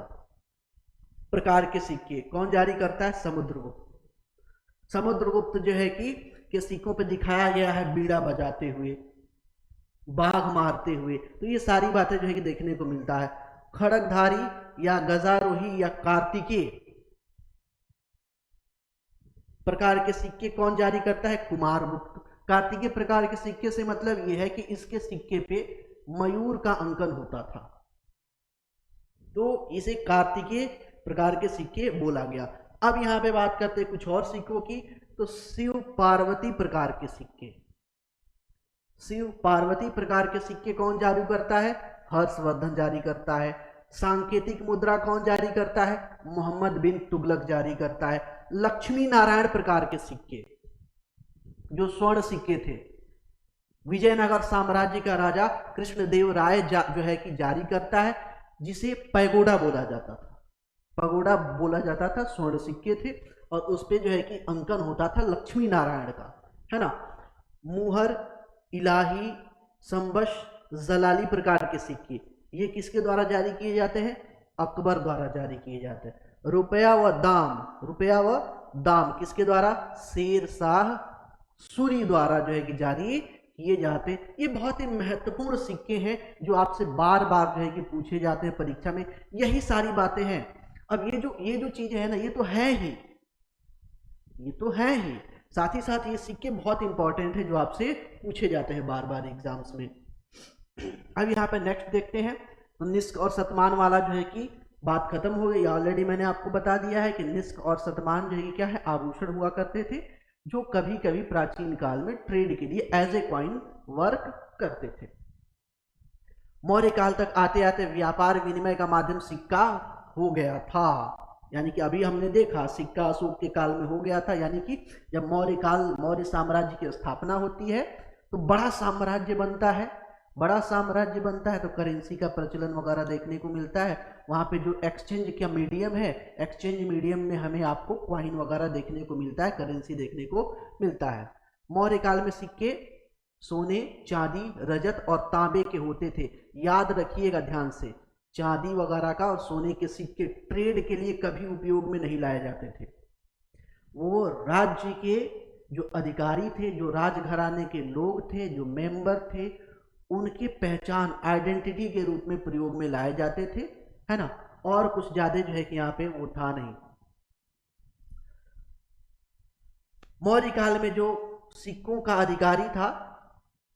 प्रकार के सिक्के कौन जारी करता है, समुद्रगुप्त। समुद्रगुप्त जो है कि के सिक्कों पे दिखाया गया है बीड़ा बजाते हुए, बाघ मारते हुए। तो ये सारी बातें जो है कि देखने को मिलता है। खड़गधारी या गजारोही या कार्तिकेय प्रकार के सिक्के कौन जारी करता है? कुमारगुप्त। कार्तिकेय प्रकार के सिक्के से मतलब यह है कि इसके सिक्के पे मयूर का अंकन होता था, तो इसे कार्तिकेय प्रकार के सिक्के बोला गया। अब यहां पे बात करते हैं कुछ और सिक्कों की, तो शिव पार्वती प्रकार के सिक्के। शिव पार्वती प्रकार के सिक्के कौन जारी करता है? हर्षवर्धन जारी करता है। सांकेतिक मुद्रा कौन जारी करता है? मोहम्मद बिन तुगलक जारी करता है। लक्ष्मी नारायण प्रकार के सिक्के, जो स्वर्ण सिक्के थे, विजयनगर साम्राज्य का राजा कृष्णदेव राय जो है कि जारी करता है, जिसे पैगोडा बोला जाता था। पैगोडा बोला जाता था, स्वर्ण सिक्के थे और उस पे जो है कि अंकन होता था लक्ष्मी नारायण का, है ना। मुहर, इलाही, संबश, जलाली प्रकार के सिक्के ये किसके द्वारा जारी किए जाते हैं? अकबर द्वारा जारी किए जाते हैं। रुपया व दाम किसके द्वारा? शेर शाह सूरी द्वारा जो है कि जारी किए जाते हैं। ये बहुत ही महत्वपूर्ण सिक्के हैं जो आपसे बार बार जो है कि पूछे जाते हैं परीक्षा में। यही सारी बातें हैं। अब ये जो चीजें हैं ना, ये तो है ही, साथ ही साथ ये सिक्के बहुत इंपॉर्टेंट है जो आपसे पूछे जाते हैं बार बार एग्जाम्स में। अब यहाँ पे नेक्स्ट देखते हैं, तो निष्क और शतमान वाला जो है कि बात खत्म हो गई। ऑलरेडी मैंने आपको बता दिया है कि निष्क और शतमान जो है कि क्या है, आभूषण हुआ करते थे जो कभी कभी प्राचीन काल में ट्रेड के लिए एज ए कॉइन वर्क करते थे। मौर्य काल तक आते आते व्यापार विनिमय का माध्यम सिक्का हो गया था, यानी कि अभी हमने देखा सिक्का अशोक के काल में हो गया था, यानी कि जब मौर्य साम्राज्य की स्थापना होती है तो बड़ा साम्राज्य बनता है तो करेंसी का प्रचलन वगैरह देखने को मिलता है। वहाँ पे जो एक्सचेंज का मीडियम है, एक्सचेंज मीडियम में हमें आपको कॉइन वगैरह देखने को मिलता है, करेंसी देखने को मिलता है। मौर्य काल में सिक्के सोने, चांदी, रजत और तांबे के होते थे। याद रखिएगा ध्यान से, चांदी वगैरह का और सोने के सिक्के ट्रेड के लिए कभी उपयोग में नहीं लाए जाते थे। वो राज्य के जो अधिकारी थे, जो राजघराने के लोग थे, जो मेंबर थे, उनकी पहचान आइडेंटिटी के रूप में प्रयोग में लाए जाते थे, है ना। और कुछ ज्यादा जो है कि यहाँ पे वो था नहीं। मौर्य काल में जो सिक्कों का अधिकारी था,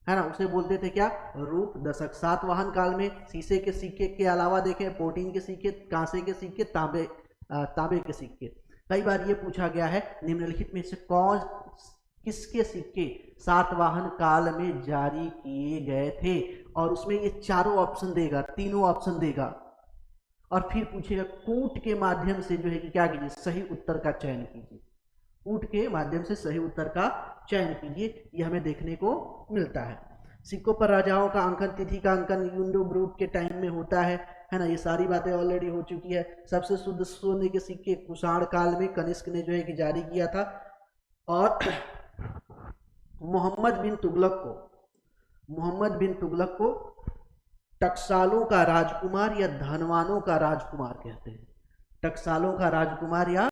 है ना, उसे बोलते थे क्या? रूप दशक। सातवाहन काल में शीशे के सिक्के के अलावा देखें प्रोटीन के सिक्के, कांसे के सिक्के, तांबे के सिक्के। कई बार ये पूछा गया है निम्नलिखित में से किसके सिक्के सातवाहन काल में जारी किए गए थे, और उसमें ये चारों ऑप्शन देगा, तीनों ऑप्शन देगा, और फिर पूछेगा कूट के माध्यम से जो है कि क्या कीजिए, सही उत्तर का चयन कीजिए। कूट के माध्यम से सही उत्तर का चयन कीजिए, ये हमें देखने को मिलता है। सिक्कों पर राजाओं का अंकन, तिथि का अंकन यूंडो ग्रुप के टाइम में होता है ना। ये सारी बातें ऑलरेडी हो चुकी है। सबसे शुद्ध सोने के सिक्के कुषाण काल में कनिष्क ने जो है कि जारी किया था, और मोहम्मद बिन तुगलक को टकसालों का राजकुमार या धनवानों का राजकुमार कहते हैं। टकसालों का राजकुमार या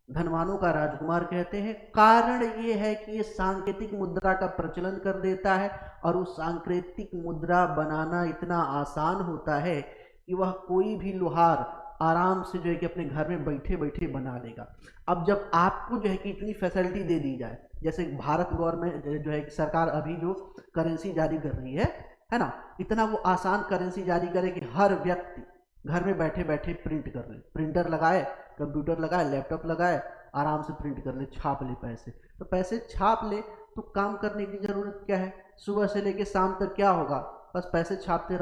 धनवानों का राजकुमार कहते हैं। कारण ये है कि ये सांकेतिक मुद्रा का प्रचलन कर देता है, और उस सांकेतिक मुद्रा बनाना इतना आसान होता है कि वह कोई भी लोहार आराम से जो है कि अपने घर में बैठे बैठे बना लेगा। अब जब आपको जो है कि इतनी फैसिलिटी दे दी जाए, जैसे भारत गवर्नमेंट जो है कि सरकार अभी जो करेंसी जारी कर रही है ना, इतना वो आसान करेंसी जारी करे कि हर व्यक्ति घर में बैठे बैठे प्रिंट कर ले, प्रिंटर लगाए, कंप्यूटर लगाए, लैपटॉप लगाए, आराम से प्रिंट कर ले, छाप ले पैसे। तो पैसे छाप ले तो काम करने की जरूरत क्या है? सुबह से लेके शाम तक क्या होगा? बस पैसे छापते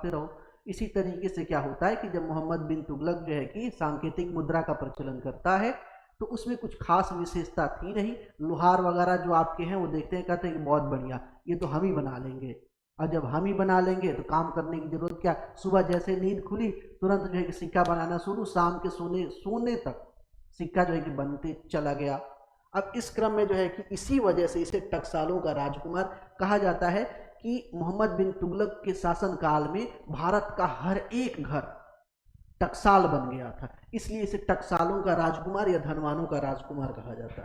रहो। इसी तरीके से क्या होता है कि जब मोहम्मद बिन तुगलक जो है कि सांकेतिक मुद्रा का प्रचलन करता है तो उसमें कुछ खास विशेषता थी नहीं। लोहार वगैरह जो आपके हैं वो देखते हैं, कहते हैं कि बहुत बढ़िया, ये तो हम ही बना लेंगे। और जब हम ही बना लेंगे तो काम करने की जरूरत क्या? सुबह जैसे नींद खुली तुरंत जो है कि सिक्का बनाना शुरू, शाम के सोने तक सिक्का जो है कि बनते चला गया। अब इस क्रम में जो है कि इसी वजह से इसे टकसालों का राजकुमार कहा जाता है कि मोहम्मद बिन तुगलक के शासन काल में भारत का हर एक घर टकसाल बन गया था, इसलिए इसे टकसालों का राजकुमार या धनवानों का राजकुमार कहा जाता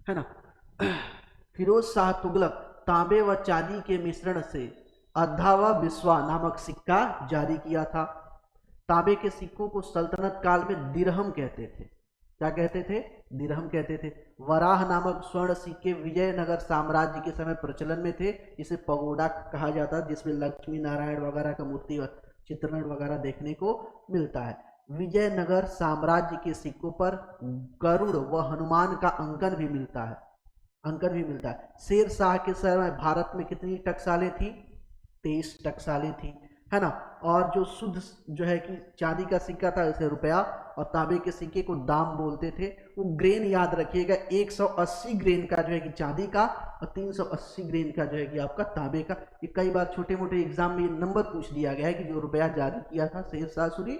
है ना। फिरोज शाह तुगलक तांबे व चांदी के मिश्रण से अद्धावा बिस्वा नामक सिक्का जारी किया था। तांबे के सिक्कों को सल्तनत काल में दिरहम कहते थे। क्या कहते थे? दिरहम कहते थे। वराह नामक स्वर्ण सिक्के विजयनगर साम्राज्य के समय प्रचलन में थे। इसे पगोडा कहा जाता है, जिसमें लक्ष्मी नारायण वगैरह का मूर्ति चित्रण वगैरह देखने को मिलता है। विजयनगर साम्राज्य के सिक्कों पर गरुड़ व हनुमान का अंकन भी मिलता है। शेर शाह के समय भारत में कितनी टकसालें थी? 23 टकसालें थी, है ना। और जो शुद्ध जो है कि चांदी का सिक्का था, इसे रुपया, और तांबे के सिक्के को दाम बोलते थे। वो ग्रेन याद रखिएगा, 180 ग्रेन का जो है कि चांदी का और 380 ग्रेन का जो है कि आपका तांबे का। ये कई बार छोटे मोटे एग्जाम में नंबर पूछ दिया गया है कि जो रुपया जारी किया था शेर शाह सूरी,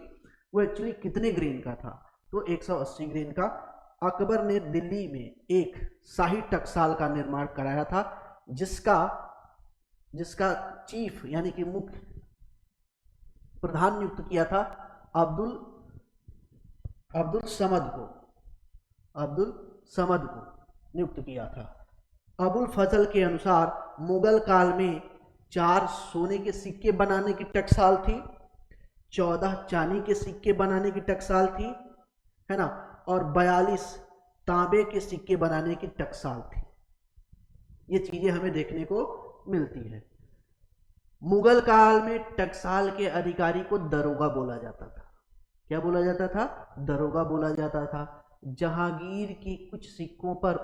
वो एक्चुअली कितने ग्रेन का था? तो 180 ग्रेन का। अकबर ने दिल्ली में एक शाही टकसाल का निर्माण कराया था, जिसका चीफ यानी कि मुख्य प्रधान नियुक्त किया था अब्दुल समद को नियुक्त किया था। अबुल फजल के अनुसार मुगल काल में 4 सोने के सिक्के बनाने की टकसाल थी, 14 चांदी के सिक्के बनाने की टकसाल थी, है ना, और 42 तांबे के सिक्के बनाने की टकसाल थी। ये चीजें हमें देखने को मिलती है। मुगल काल में टकसाल के अधिकारी को दरोगा बोला जाता था। क्या बोला जाता था? दरोगा बोला जाता था। जहांगीर की कुछ सिक्कों पर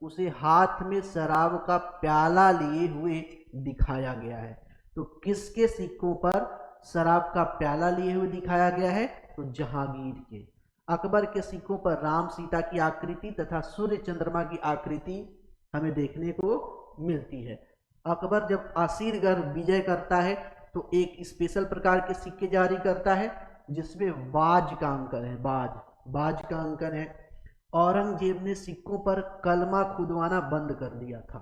उसे हाथ में शराब का प्याला लिए हुए दिखाया गया है। तो किसके सिक्कों पर शराब का प्याला लिए हुए दिखाया गया है? तो जहांगीर के। अकबर के सिक्कों पर राम सीता की आकृति तथा सूर्य चंद्रमा की आकृति हमें देखने को मिलती है। अकबर जब असीरगढ़ विजय करता है तो एक स्पेशल प्रकार के सिक्के जारी करता है, जिसमें बाज का अंकन है। बाज का अंकन है। औरंगजेब ने सिक्कों पर कलमा खुदवाना बंद कर दिया था।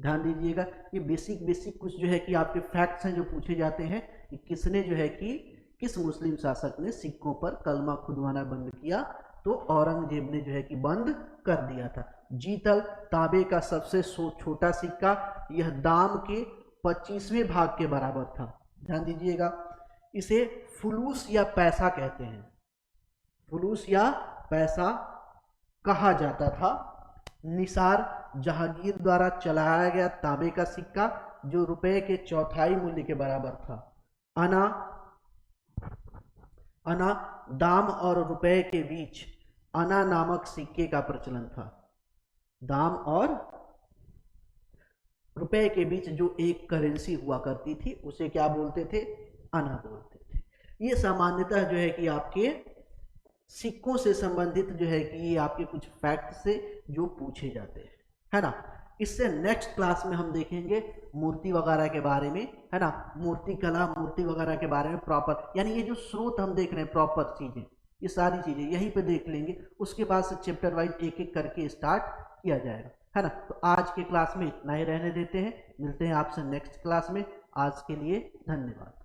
ध्यान दीजिएगा, ये बेसिक कुछ जो है कि आपके फैक्ट्स हैं जो पूछे जाते हैं कि किसने जो है कि किस मुस्लिम शासक ने सिक्कों पर कलमा खुदवाना बंद किया? तो औरंगजेब ने जो है कि बंद कर दिया था। जीतल तांबे का सबसे छोटा सिक्का, यह दाम के 25वें भाग के बराबर था। ध्यान दीजिएगा, इसे फुलूस या पैसा कहते हैं। फुलूस या पैसा कहा जाता था। निसार जहांगीर द्वारा चलाया गया तांबे का सिक्का, जो रुपए के चौथाई मूल्य के बराबर था। आना दाम और रुपए के बीच आना नामक सिक्के का प्रचलन था। दाम और रुपए के बीच जो एक करेंसी हुआ करती थी, उसे क्या बोलते थे? आना बोलते थे। ये सामान्यतः जो है कि आपके सिक्कों से संबंधित जो है कि ये आपके कुछ फैक्ट से जो पूछे जाते हैं, है ना। इससे नेक्स्ट क्लास में हम देखेंगे मूर्ति वगैरह के बारे में, है ना, मूर्ति कला, मूर्ति वगैरह के बारे में प्रॉपर, यानी ये जो स्रोत हम देख रहे हैं प्रॉपर चीजें, ये सारी चीजें यहीं पे देख लेंगे। उसके बाद से चैप्टर वाइज एक एक करके स्टार्ट किया जाएगा, है ना। तो आज के क्लास में इतना ही रहने देते हैं, मिलते हैं आपसे नेक्स्ट क्लास में। आज के लिए धन्यवाद।